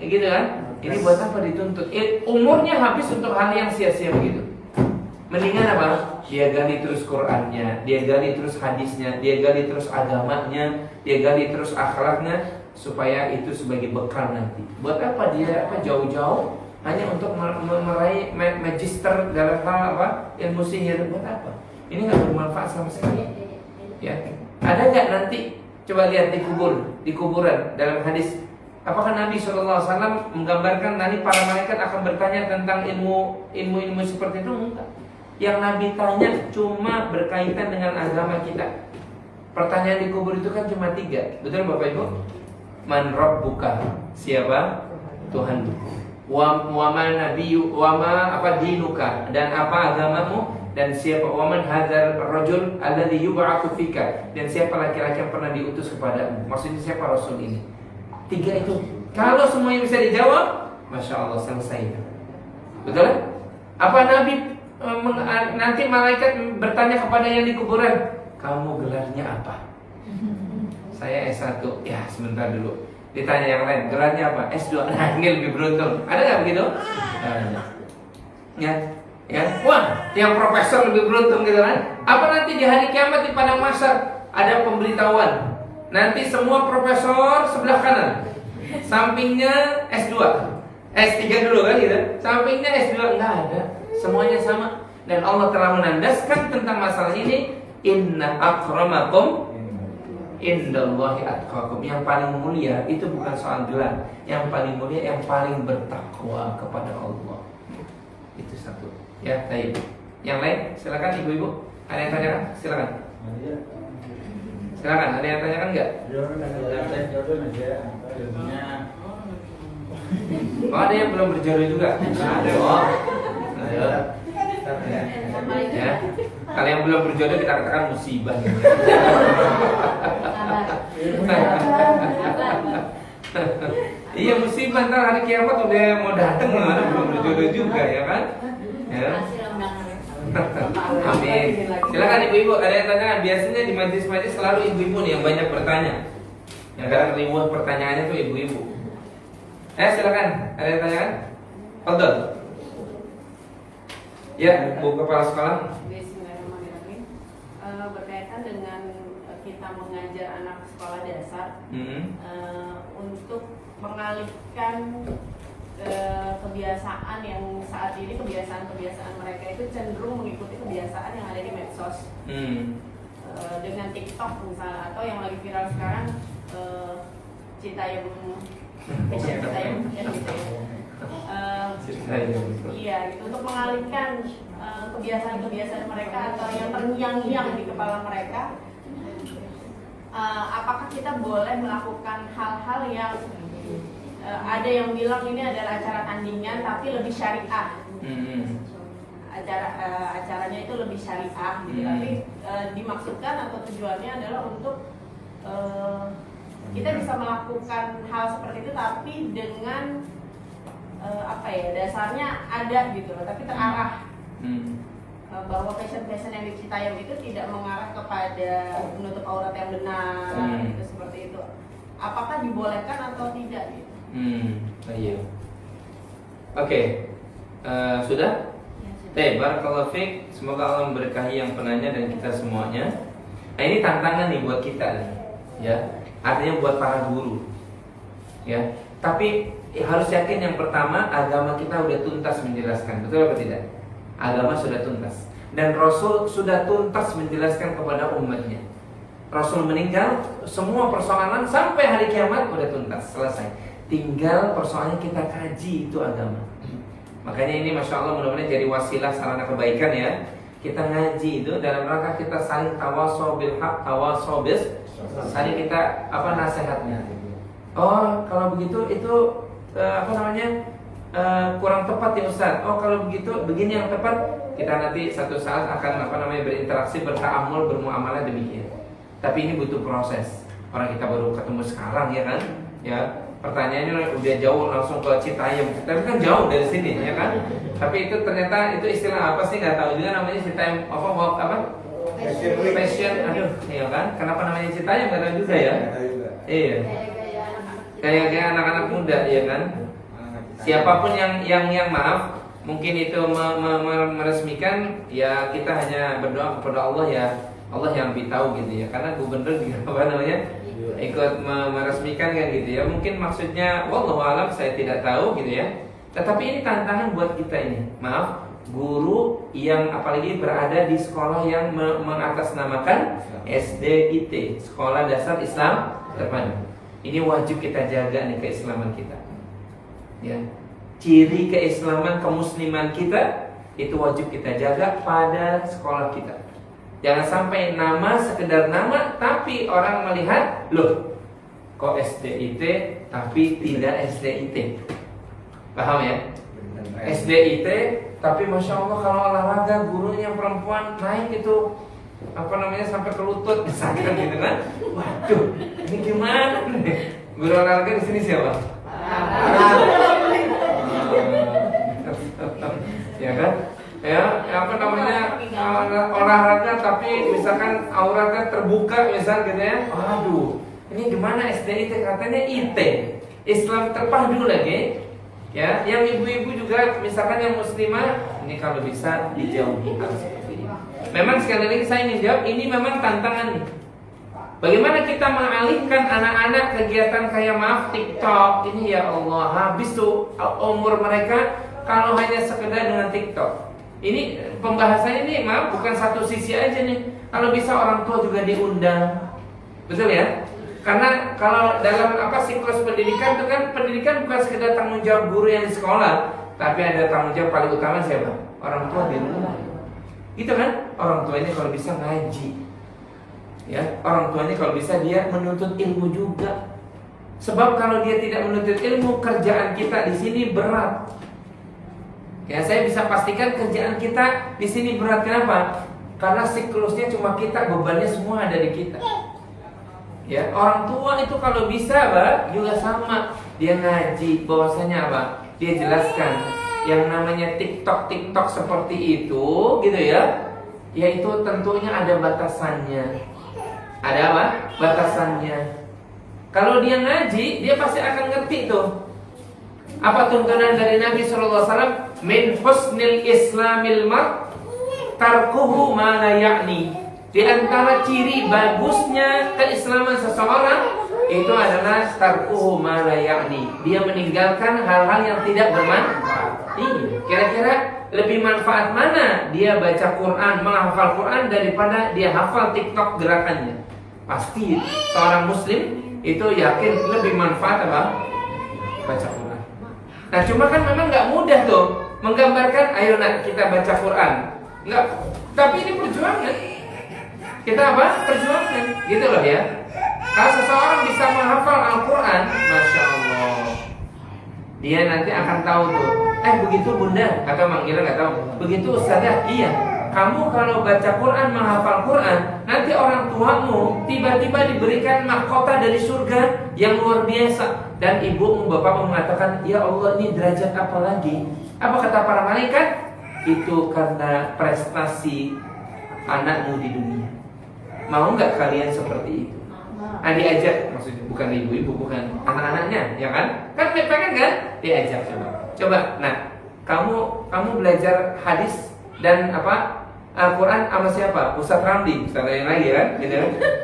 Gitu kan? Ini buat apa dituntut? Umurnya habis untuk hal yang sia-sia begitu. Mendingan apa? Dia gali terus Qur'annya, dia gali terus hadisnya, dia gali terus agamanya, dia gali terus akhlaknya, supaya itu sebagai bekal nanti. Buat apa dia jauh-jauh hanya untuk meraih magister dalam hal ilmu sihir? Buat apa? Ini nggak bermanfaat sama sekali. Ya, ada nggak nanti? Coba lihat di kuburan dalam hadis. Apakah Nabi SAW menggambarkan nanti para malaikat akan bertanya tentang ilmu seperti itu? Enggak. Yang Nabi tanya cuma berkaitan dengan agama kita. Pertanyaan di kubur itu kan cuma 3. Betul Bapak Ibu? Man rabbuka? Siapa Tuhanmu? Wa ma nabiyyu wa ma dinuka? Dan apa agamamu? Dan siapa waman hadzal rajul alladzi yub'atsu fika? Dan siapa laki-laki yang pernah diutus kepadamu? Maksudnya siapa rasul ini? 3 itu. Kalau semuanya bisa dijawab, Masya Allah, selesai. Betul? Apa Nabi nanti malaikat bertanya kepada yang di kuburan, kamu gelarnya apa? Saya S1. Ya, sebentar dulu. Ditanya yang lain, gelarnya apa? S2. Nah, ini lebih beruntung. Ada nggak begitu? Ya. Wah, yang profesor lebih beruntung gitu kan? Apa nanti di hari kiamat di padang mahsyar ada pemberitahuan? Nanti semua profesor sebelah kanan, sampingnya S2, S3 dulu kan gitu. Sampingnya S2 enggak ada, semuanya sama. Dan Allah telah menandaskan tentang masalah ini, inna akramakum indallahi atqakum. Yang paling mulia itu bukan soal gelar. Yang paling mulia yang paling bertakwa kepada Allah. Itu satu. Ya, baik. Yang lain, silakan ibu-ibu. Ada yang tanyakan? Silakan. Silakan. Ada yang tanyakan enggak? Oh, ada yang belum berjodoh juga? Ada. Oh. Ayo. Ya. Kalau yang belum berjodoh kita katakan musibah. Iya, musibah, ntar hari kiamat udah mau datang mana belum berjodoh juga, ya kan? Ya. Amin. Silakan ibu-ibu, ada yang tanya? Biasanya di majlis-majlis selalu ibu-ibu nih yang banyak bertanya. Yang kadang ribuan pertanyaannya tuh ibu-ibu. Silakan, ada yang tanya kan? Fadhol. Ya, Bu Kepala Sekolah. Bismillahirrahmanirrahim. Berkaitan dengan kita mengajar anak sekolah dasar, untuk mengalihkan kebiasaan yang saat ini kebiasaan mereka itu cenderung mengikuti kebiasaan yang ada di medsos, dengan TikTok misalnya, atau yang lagi viral sekarang Citayam, iya, gitu, untuk mengalihkan kebiasaan-kebiasaan mereka atau yang terngiang-ngiang di kepala mereka. Apakah kita boleh melakukan hal-hal yang ada yang bilang ini adalah acara tandingan tapi lebih syariah, acaranya itu lebih syariah, gitu. Tapi dimaksudkan atau tujuannya adalah untuk kita bisa melakukan hal seperti itu tapi dengan dasarnya ada gitu loh, tapi terarah. Bahwa fashion yang di Citayam itu tidak mengarah kepada menutup aurat yang benar, gitu, seperti itu. Apakah dibolehkan atau tidak gitu? Iya. Oke. Sudah? Barakallahu fiik. Semoga Allah memberkahi yang penanya dan kita semuanya. Nah, ini tantangan nih buat kita nih, ya. Artinya buat para guru. Ya. Tapi harus yakin yang pertama, agama kita sudah tuntas menjelaskan. Betul apa tidak? Agama sudah tuntas. Dan Rasul sudah tuntas menjelaskan kepada umatnya. Rasul meninggal, semua persoalan sampai hari kiamat sudah tuntas, selesai. Tinggal persoalannya kita kaji itu agama. Makanya ini Masya Allah mudah-mudahan jadi wasilah sarana kebaikan ya. Kita ngaji itu dalam rangka kita saling tawasaw bil haq, tawasaw bis, saling kita nasihatnya. Oh, kalau begitu itu kurang tepat ya Ustaz. Oh, kalau begitu begini yang tepat. Kita nanti satu saat akan berinteraksi, berta'amul, bermuamalah demikian. Tapi ini butuh proses. Orang kita baru ketemu sekarang ya kan? Ya, pertanyaannya udah jauh langsung ke Citayam. Tapi kan jauh dari sini ya kan? Tapi itu ternyata itu istilah apa sih nggak tahu juga namanya Citayam Fashion. Aduh, ya kan? Kenapa namanya Citayam nggak tahu juga ya? Iya. Kayak anak-anak muda ya kan? Siapapun yang maaf, mungkin itu meresmikan, ya kita hanya berdoa kepada Allah, ya Allah yang lebih tahu gitu ya. Karena gubernur juga ikut meresmikan kan gitu ya. Mungkin maksudnya wallahu alam, saya tidak tahu gitu ya. Tetapi ini tantangan buat kita ini. Maaf, guru yang apalagi berada di sekolah yang mengatasnamakan SDIT, Sekolah Dasar Islam Terpadu. Ini wajib kita jaga nih keislaman kita. Ya. Ciri keislaman, kemusliman kita itu wajib kita jaga pada sekolah kita. Jangan sampai nama sekedar nama tapi orang melihat, loh, kok SDIT tapi tidak SDIT. Paham ya? SDIT tapi Masya Allah kalau olahraga gurunya perempuan naik itu sampai ke lutut misalkan gitu kan. Waduh, ini gimana nih? Guru olahraga di sini siapa? Ya kan? Ya, olahraga tapi misalkan auratnya terbuka misal gitu ya. Aduh, ini gimana SDIT katanya IT. Islam terpadu lagi. Ya, yang ibu-ibu juga misalkan yang muslimah, ini kalau bisa dijauhi hal seperti ini. Memang sekali lagi saya ingin jawab, ini memang tantangan nih. Bagaimana kita mengalihkan anak-anak kegiatan kayak TikTok ini, ya Allah, habis tuh umur mereka kalau hanya sekedar dengan TikTok. Ini pembahasannya nih, bukan satu sisi aja nih. Kalau bisa orang tua juga diundang, Betul ya? Karena kalau dalam siklus pendidikan itu kan pendidikan bukan sekedar tanggung jawab guru yang di sekolah, tapi ada tanggung jawab paling utama siapa? Orang tua di rumah. Gitu kan? Orang tua ini kalau bisa ngaji. Ya, orang tua ini kalau bisa dia menuntut ilmu juga. Sebab kalau dia tidak menuntut ilmu, kerjaan kita di sini berat. Ya, saya bisa pastikan kerjaan kita di sini berat. Kenapa? Karena siklusnya cuma kita, bebannya semua ada di kita. Ya, orang tua itu kalau bisa, Pak, juga sama. Dia ngaji, bahwasanya apa? Dia jelaskan yang namanya TikTok seperti itu, gitu ya. Yaitu tentunya ada batasannya. Ada apa? Batasannya. Kalau dia ngaji, dia pasti akan ngerti tuh. Apa tuntunan dari Nabi SAW? Min husnil islamil mar tarkuhu ma la ya'ni. Di antara ciri bagusnya keislaman seseorang itu adalah tarkuhu ma la ya'ni. Dia meninggalkan hal-hal yang tidak bermanfaat. Kira-kira lebih manfaat mana dia baca Quran, menghafal Quran daripada dia hafal TikTok gerakannya? Pasti seorang muslim itu yakin lebih manfaat apa? Baca Quran. Nah, cuma kan memang nggak mudah tuh menggambarkan, ayo nak kita baca Quran. Nggak, tapi ini perjuangan. Kita apa? Perjuangan, gitu loh ya. Kalau seseorang bisa menghafal Al-Quran, Masya Allah, dia nanti akan tahu tuh. Begitu bunda, atau manggilnya nggak tahu. Begitu ustazah, iya. Kamu kalau baca Quran, menghafal Quran, nanti orang tuamu tiba-tiba diberikan mahkota dari surga yang luar biasa. Dan ibumu, bapakmu mengatakan, ya Allah, ini derajat apa lagi? Apa kata para malaikat? Itu karena prestasi anakmu di dunia. Mau nggak kalian seperti itu? Diajak, maksudnya bukan ibu-ibu, bukan anak-anaknya, ya kan? Kan pengen kan? Diajak coba. Nah, kamu belajar hadis dan Al-Quran sama siapa? Ustadz Ramli, Ustadz yang lagi kan? Gitu.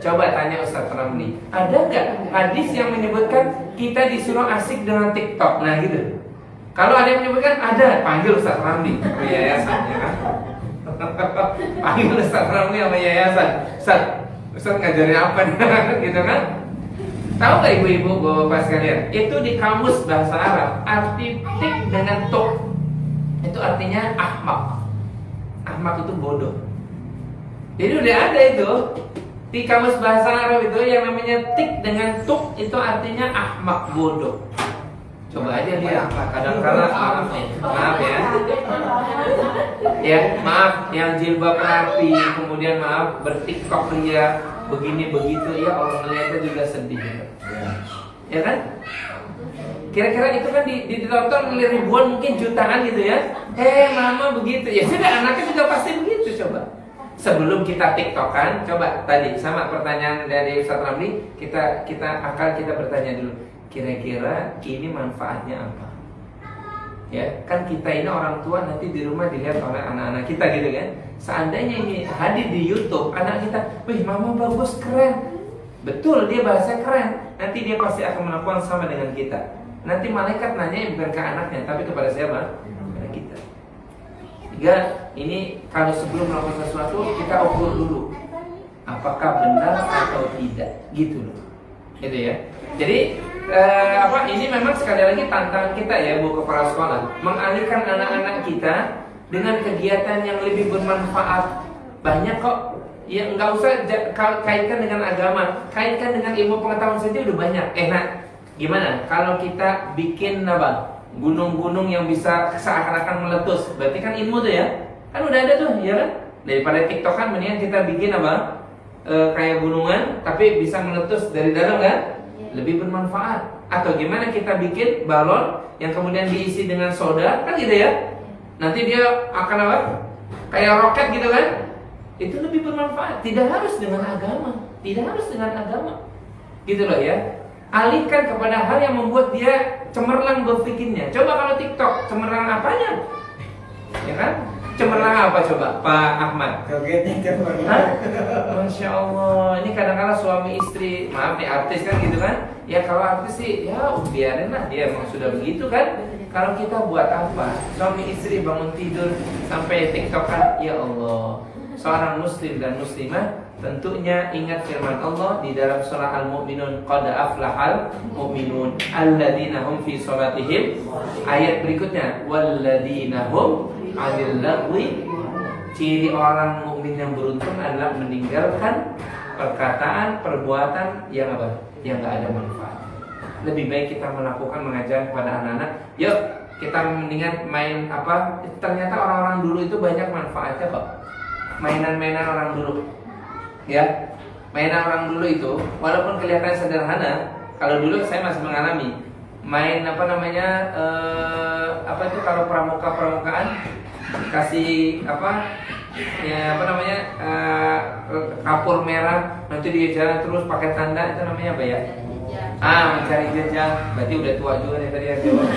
Coba tanya Ustadz Ramli, ada nggak hadis yang menyebutkan kita disuruh asik dengan TikTok? Nah gitu. Kalau ada yang menyebutkan ada, panggil Ustadz Ramli sama yayasan, ya kan? Panggil Ustadz Ramli sama yayasan. Ustadz ngajarin apa nih? Gitu kan? Tahu nggak ibu-ibu, bapak sekalian? Itu di kamus bahasa Arab, arti tik dengan tuk itu artinya ahmak. Ahmak itu bodoh. Jadi udah ada itu di kamus bahasa Arab itu yang namanya tik dengan tuk itu artinya ahmak, bodoh. Coba aja lihat. Kadang-kala maaf ya, maaf yang jilbab rapi, kemudian maaf bertiktok ria begini begitu, ya Allah melihatnya juga sedih. Ya kan? Kira-kira itu kan ditonton oleh ribuan, mungkin jutaan gitu ya. Mama begitu. Ya sudah, anaknya juga pasti begitu. Coba. Sebelum kita TikTokan, coba tadi sama pertanyaan dari Ustadz Ramli, kita bertanya dulu. Kira-kira ini manfaatnya apa? Ya, kan kita ini orang tua nanti di rumah dilihat oleh anak-anak kita gitu kan. Seandainya ini hadir di YouTube, anak kita, wih mama bagus, keren. Betul, dia bahasa keren. Nanti dia pasti akan melakukan sama dengan kita. Nanti malaikat nanya bukan ke anaknya, tapi kepada siapa? Kepada kita. Tiga, ini kalau sebelum melakukan sesuatu kita ukur dulu, apakah benar atau tidak, gitu loh. Gitu ya. Jadi ini memang sekali lagi tantangan kita ya, Bu Kepala Sekolah, mengalihkan anak-anak kita dengan kegiatan yang lebih bermanfaat. Banyak kok. Ya nggak usah kaitkan dengan agama, kaitkan dengan ilmu pengetahuan saja udah banyak. Nah, gimana kalau kita bikin gunung-gunung yang bisa seakan-akan meletus? Berarti kan ilmu tuh ya, kan udah ada tuh, ya kan? Daripada TikTok kan, mendingan kita bikin kayak gunungan tapi bisa meletus dari dalam kan? Lebih bermanfaat. Atau gimana kita bikin balon yang kemudian diisi dengan soda, kan gitu ya? Nanti dia akan kayak roket gitu kan? Itu lebih bermanfaat. Tidak harus dengan agama, gitu loh ya. Alihkan kepada hal yang membuat dia cemerlang berpikirnya. Coba kalau TikTok, cemerlang apanya? Ya kan? Cemerlang apa coba, Pak Ahmad? Jogetnya cemerlang. Masya Allah. Ini kadang-kadang suami istri, maaf nih artis kan gitu kan? Ya kalau artis sih, ya biarin lah, dia emang sudah begitu kan? Kalau kita buat apa? Suami istri bangun tidur sampai TikTok kan? Ya Allah. Seorang muslim dan muslimah Tentunya ingat firman Allah di dalam surah Al-Mu'minun, qad aflahal mu'minun alladzina hum fi sholatihim. Ayat berikutnya, walladzina hum 'anil lagwi. Ciri orang mukmin yang beruntung adalah meninggalkan perkataan, perbuatan yang apa? Yang enggak ada manfaat. Lebih baik kita melakukan mengajar kepada anak-anak, yuk kita mendingan main apa? Ternyata orang-orang dulu itu banyak manfaatnya kok. Mainan-mainan orang dulu. Ya, mainan orang dulu itu walaupun kelihatan sederhana, kalau dulu saya masih mengalami main apa namanya apa itu kalau pramukaan kasih apa ya apa namanya kapur merah, nanti dia jalan terus pakai tanda, itu namanya apa ya? Mencari jejak. Berarti udah tua juga nih tadi yang jawab.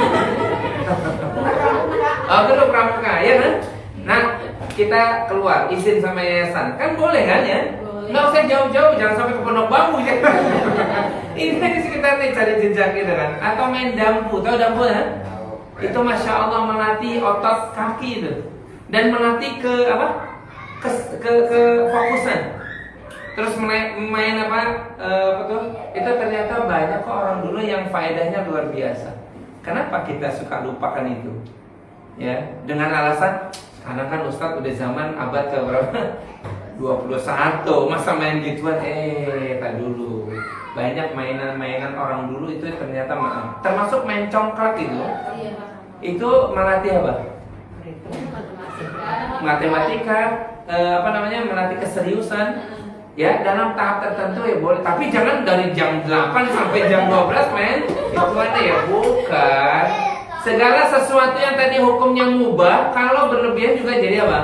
Oh, itu pramuka ya kan? Nah, kita keluar izin sama yayasan kan boleh kan ya? Nggak usah jauh-jauh, jangan sampai ke Pondok Bambu ya. Ini di sekitar nih cari jejak gitu kan. Atau main dampu, tahu dampu ya? Itu masya Allah melatih otot kaki itu dan melatih ke apa? Ke fokusan. Terus main apa? Betul? Itu ternyata banyak kok orang dulu yang faedahnya luar biasa. Kenapa kita suka lupakan itu? Ya, dengan alasan karena kan Ustadz udah zaman abad ke berapa? 21, masa main gituan? Tak dulu. Banyak mainan-mainan orang dulu itu ternyata maaf. Termasuk main congklak itu. Itu melatih apa? Matematika, apa namanya? Melatih keseriusan. Ya, dalam tahap tertentu ya boleh. Tapi jangan dari jam 8 sampai jam 12 main. Itu ada ya, bukan. Segala sesuatu yang tadi hukumnya mubah, kalau berlebihan juga jadi apa?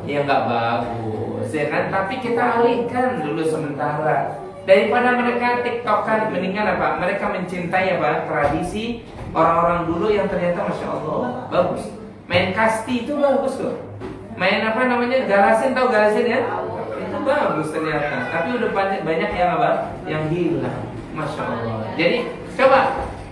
Ya nggak bagus, ya kan? Tapi kita alihkan dulu sementara. Daripada mereka tiktokan, mendingan apa? Mereka mencintai apa? Tradisi orang-orang dulu yang ternyata masya Allah bagus. Main kasti itu bagus loh. Main apa namanya? Galasin, tahu galasin ya? Itu bagus ternyata. Tapi udah banyak yang apa? Yang hilang, masya Allah. Jadi coba.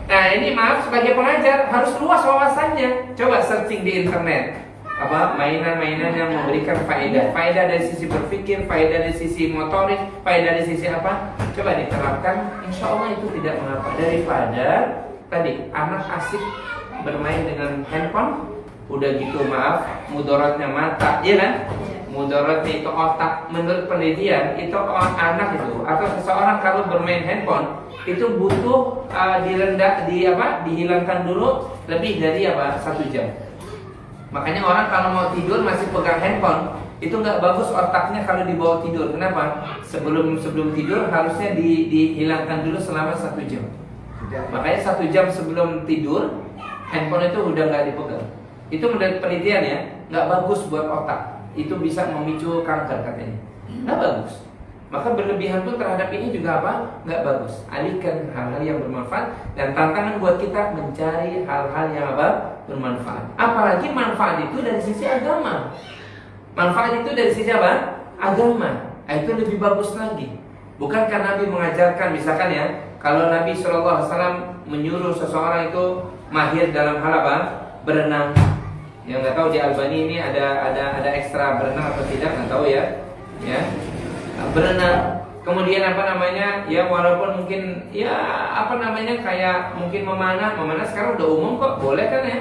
Nah ini maaf sebagai pengajar harus luas wawasannya. Coba searching di internet apa mainan-mainan yang memberikan faedah dari sisi berpikir, faedah dari sisi motorik, faedah dari sisi apa. Coba diterapkan, insya Allah itu tidak mengapa. Daripada tadi anak asik bermain dengan handphone, udah gitu maaf mudaratnya mata, iya kan? Mudaratnya itu otak. Menurut penelitian itu anak itu atau seseorang kalau bermain handphone itu butuh dihilangkan dulu lebih dari 1 jam. Makanya orang kalau mau tidur masih pegang handphone itu nggak bagus otaknya kalau dibawa tidur. Kenapa? Sebelum tidur harusnya dihilangkan dulu selama 1 jam. Makanya 1 jam sebelum tidur handphone itu udah nggak dipegang. Itu menurut penelitian ya, nggak bagus buat otak. Itu bisa memicu kanker katanya. Nggak bagus. Maka berlebihan pun terhadap ini juga apa? Nggak bagus. Alihkan hal-hal yang bermanfaat. Dan tantangan buat kita mencari hal-hal yang apa? Bermanfaat. Apalagi manfaat itu dari sisi agama. Manfaat itu dari sisi apa? Agama. Itu lebih bagus lagi. Bukan karena Nabi mengajarkan, misalkan ya, kalau Nabi SAW menyuruh seseorang itu mahir dalam hal apa? Berenang. Yang nggak tahu di Albani ini ada ekstra berenang atau tidak, nggak tahu ya. Ya. Berenang, kemudian apa namanya ya walaupun mungkin ya apa namanya kayak mungkin memanah sekarang udah umum kok, boleh kan ya,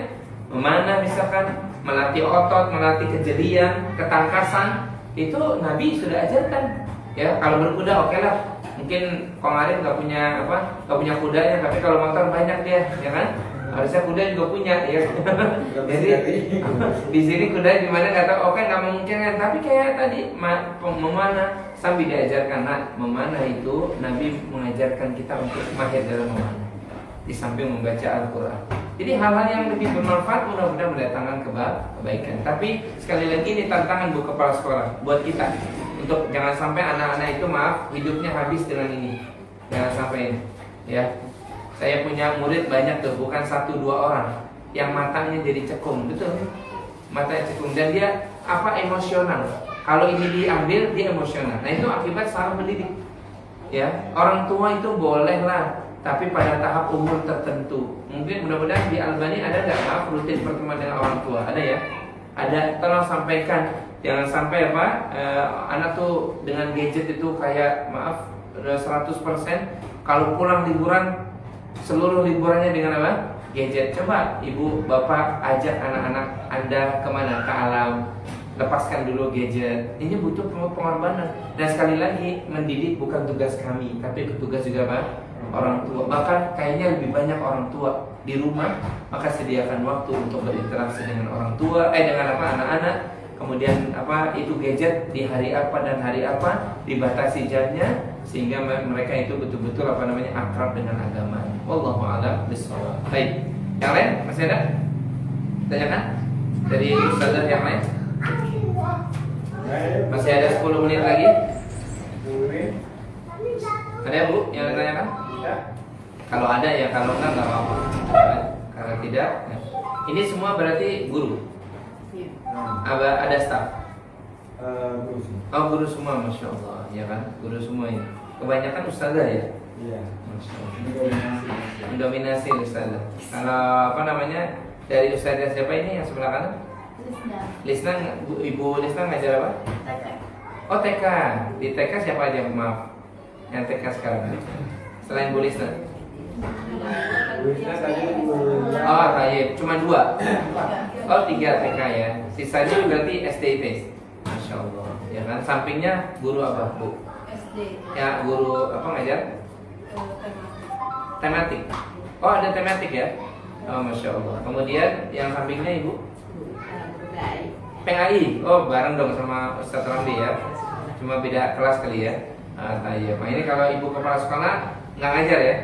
memanah misalkan, melatih otot, melatih kejelian, ketangkasan, itu Nabi sudah ajarkan ya. Kalau berkuda oke lah, mungkin kemarin nggak punya kudanya, tapi kalau motor banyak dia ya kan, harusnya kuda juga punya ya. Jadi di sini kuda gimana nggak tahu, oke nggak memungkinkan, tapi kayak tadi memanah sambil diajarkan. Nah, memanah itu Nabi mengajarkan kita untuk mahir dalam memanah di samping membaca Al-Quran. Jadi hal-hal yang lebih bermanfaat mudah-mudahan mendatangkan kebaikan. Tapi sekali lagi ini tantangan buat kepala sekolah buat kita untuk jangan sampai anak-anak itu maaf hidupnya habis dengan ini. Jangan sampai ya. Saya punya murid banyak tuh, bukan 1-2 orang yang matanya jadi cekung, betul? Matanya cekung dan dia emosional. Kalau ini diambil dia emosional. Nah itu akibat salah mendidik. Ya, orang tua itu bolehlah, tapi pada tahap umur tertentu. Mungkin mudah-mudahan di Albani ada nggak rutin pertemuan dengan orang tua? Ada ya? tolong sampaikan, jangan sampai anak tuh dengan gadget itu kayak maaf 100%, kalau pulang liburan seluruh liburannya dengan apa? Gadget. Coba ibu bapak ajak anak-anak Anda kemana? Ke alam. Lepaskan dulu gadget. Ini butuh pengorbanan. Dan sekali lagi, mendidik bukan tugas kami, tapi tugas juga apa? Orang tua. Bahkan kayaknya lebih banyak orang tua di rumah, maka sediakan waktu untuk berinteraksi dengan orang tua, dengan anak-anak. Kemudian itu gadget di hari apa dan hari apa, dibatasi jamnya sehingga mereka itu betul-betul akrab dengan agama. Wallahu a'lam bishawab. Baik. Yang lain masih ada? Tanyakan dari ustazah yang lain? Masih ada 10 menit lagi? Ada ya, Bu yang ditanyakan? Kalau ada ya, kalau enggak apa-apa. Kalau tidak, ya. Ini semua berarti guru. Ada staff. Guru semua, masya Allah, ya kan? Guru semua ini. Kebanyakan ustazah ya. Iya. Masya Allah. Mendominasi ustazah. Kalau dari ustazah siapa ini yang sebelah kanan? Lisna, Ibu Lisna ngajar apa? Oh TK. Di TK siapa aja, maaf? Yang TK sekarang selain Bu Lisna? Oh Tayyib, cuma 2. Oh 3 TK ya. Sisanya berarti SDIP. Masya Allah. Ya kan, sampingnya guru apa, Bu? SD. Ya, guru apa ngajar? Tematik. Oh ada tematik ya? Oh Masya Allah. Kemudian yang sampingnya Ibu? PAI. Oh bareng dong sama Ustaz Ramli ya. Cuma beda kelas kali ya. Tayyib. Nah, ini kalau Ibu kepala sekolah nggak ngajar ya?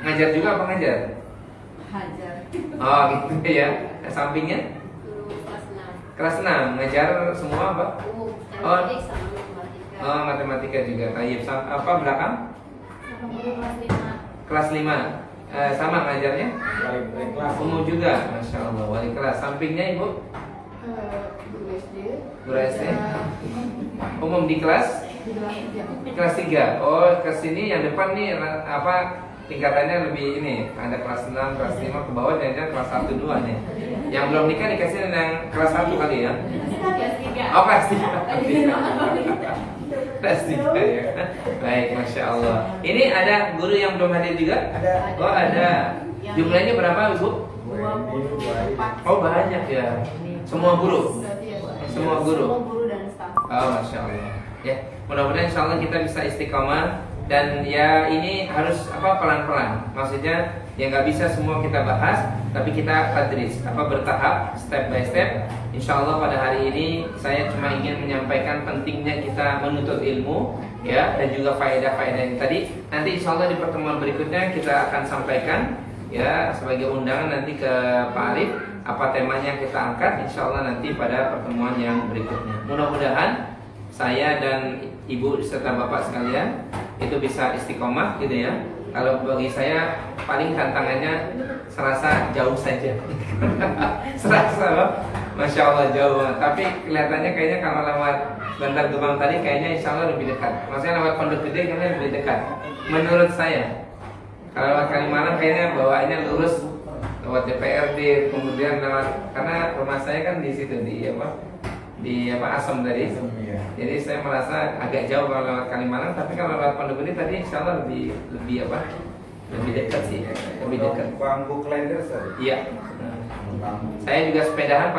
Ngajar juga apa ngajar? Hajar. Oh gitu ya. Sampingnya? Kelas 6. Ngajar semua apa? Oh matematika juga. Tayyib. Apa belakang? Kelas 5. Sama ngajarnya? Umum juga. Masya Allah. Wali kelas. Sampingnya Ibu? Guru SD. Umum di kelas? Kelas 3. Oh kesini yang depan nih tingkatannya lebih ini. Ada kelas 6, kelas 5 ke bawah dan kelas 1, 2 nih. Yang belum nikah dikasih yang kelas 1 kali ya? Oh kelas 3. Kelas 3 ya. Baik, Masya Allah. Ini ada guru yang belum hadir juga? Ada. Oh ada. Jumlahnya berapa Ibu? 24. Oh banyak ya. Semua guru? Semua guru? Semua guru dan staf. Oh Masya Allah. Ya, mudah-mudahan insya Allah kita bisa istiqomah. Dan ya ini harus pelan-pelan. Maksudnya ya nggak bisa semua kita bahas, tapi kita tadris, bertahap, step by step. Insya Allah pada hari ini saya cuma ingin menyampaikan pentingnya kita menuntut ilmu, ya, dan juga faedah-faedah yang tadi. Nanti insya Allah di pertemuan berikutnya kita akan sampaikan, ya, sebagai undangan nanti ke Pak Arif apa temanya yang kita angkat. Insya Allah nanti pada pertemuan yang berikutnya. Mudah-mudahan saya dan Ibu serta Bapak sekalian itu bisa istiqomah gitu ya. Kalau bagi saya paling tantangannya serasa jauh saja. Serasa Masya Allah jauh. Tapi kelihatannya kayaknya kalau lewat Bantar Gebang tadi kayaknya insya Allah lebih dekat. Maksudnya lewat Pondok Gede kayaknya lebih dekat. Menurut saya. Kalau lewat Kalimalang kayaknya bawaannya lurus lewat DPRD, kemudian lewat, karena rumah saya kan di situ di Asem tadi. Jadi saya merasa agak jauh kalau lewat Kalimalang, tapi kalau lewat Pondok Gede tadi insya Allah lebih dekat sih, lebih dekat. Bambu klender Iya. Saya juga sepedahan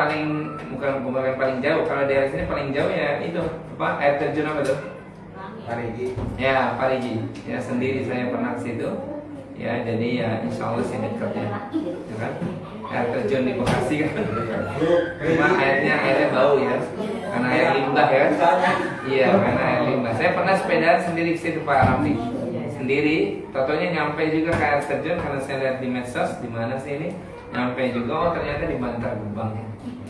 bukan paling jauh. Kalau dari sini paling jauh ya itu air terjun apa tuh? Parigi. Ya Parigi. Ya sendiri saya pernah ke situ. Ya jadi ya insya Allah sih dekat ya. Ya kan? Air terjun di Bekasi kan. Cuma airnya bau ya. Karena air limbah ya. Iya karena air limbah. Saya pernah sepedaan sendiri ke situ Pak Ramli. Sendiri, totonya nyampe juga ke air terjun karena saya lihat di medsos di mana sih ini. Nyampe juga, oh ternyata di Bantar Gebang.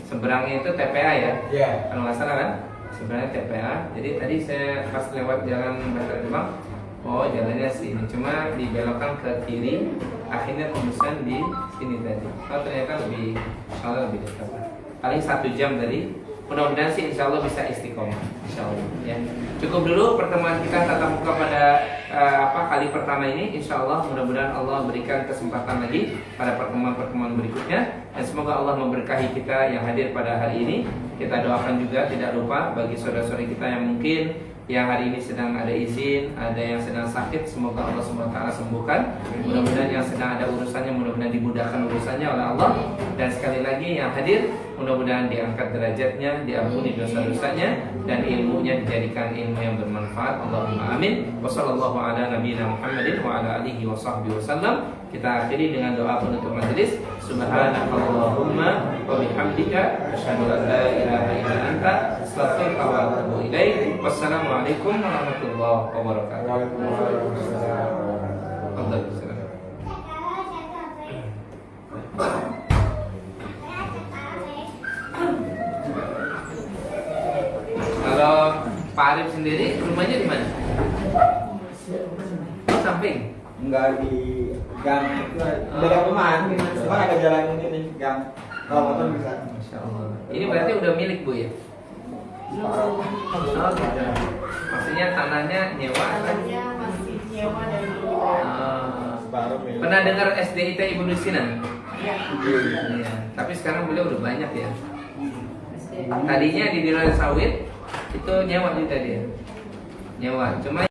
Seberangnya itu TPA ya. Iya. Kalau nggak salah kan? Sebenarnya TPA. Jadi tadi saya pas lewat jalan Bantar Gebang, oh jalannya sini, cuma dibelokkan ke kiri, akhirnya tembusan di sini tadi. Oh ternyata kalau lebih dekat. Paling 1 jam tadi. Mudah-mudahan sih insya Allah bisa istiqomah, insya Allah. Ya. Cukup dulu pertemuan kita tatap muka pada kali pertama ini. Insya Allah mudah-mudahan Allah berikan kesempatan lagi pada pertemuan-pertemuan berikutnya. Dan semoga Allah memberkahi kita yang hadir pada hari ini. Kita doakan juga tidak lupa bagi saudara-saudari kita yang mungkin yang hari ini sedang ada izin, ada yang sedang sakit, semoga Allah SWT sembuhkan. Mudah-mudahan yang sedang ada urusannya, mudah-mudahan dimudahkan urusannya oleh Allah. Dan sekali lagi yang hadir, mudah-mudahan diangkat derajatnya, diampuni dosa-dosanya, dan ilmunya dijadikan ilmu yang bermanfaat. Allahumma amin. Wassallallahu ala nabiyina Muhammadin wa ala alihi wa sahbihi wasallam. Kita akhiri dengan doa penutup majelis. Subhanakallahumma wa bihamdika asyhadu an la ilaha illa anta astaghfiruka wa atubu ilaik. Wassalamualaikum warahmatullahi wabarakatuh. Kalau Pak Arif sendiri rumahnya di mana? Samping. Enggak di gang itu dari rumah, cuma ada jalan ini gang. Kalau motor bisa. Masya Allah. Ini berarti udah milik Bu ya? Oh, gitu. Maksudnya tanahnya nyewa kan? Tanahnya masih nyewa dan Baru milik. Pernah dengar SDIT Ibu Lusinan? ya. Iya. Tapi sekarang beliau udah banyak ya. Tadinya di Diran Sawit itu nyewa juga dia. Nyewa. Cuma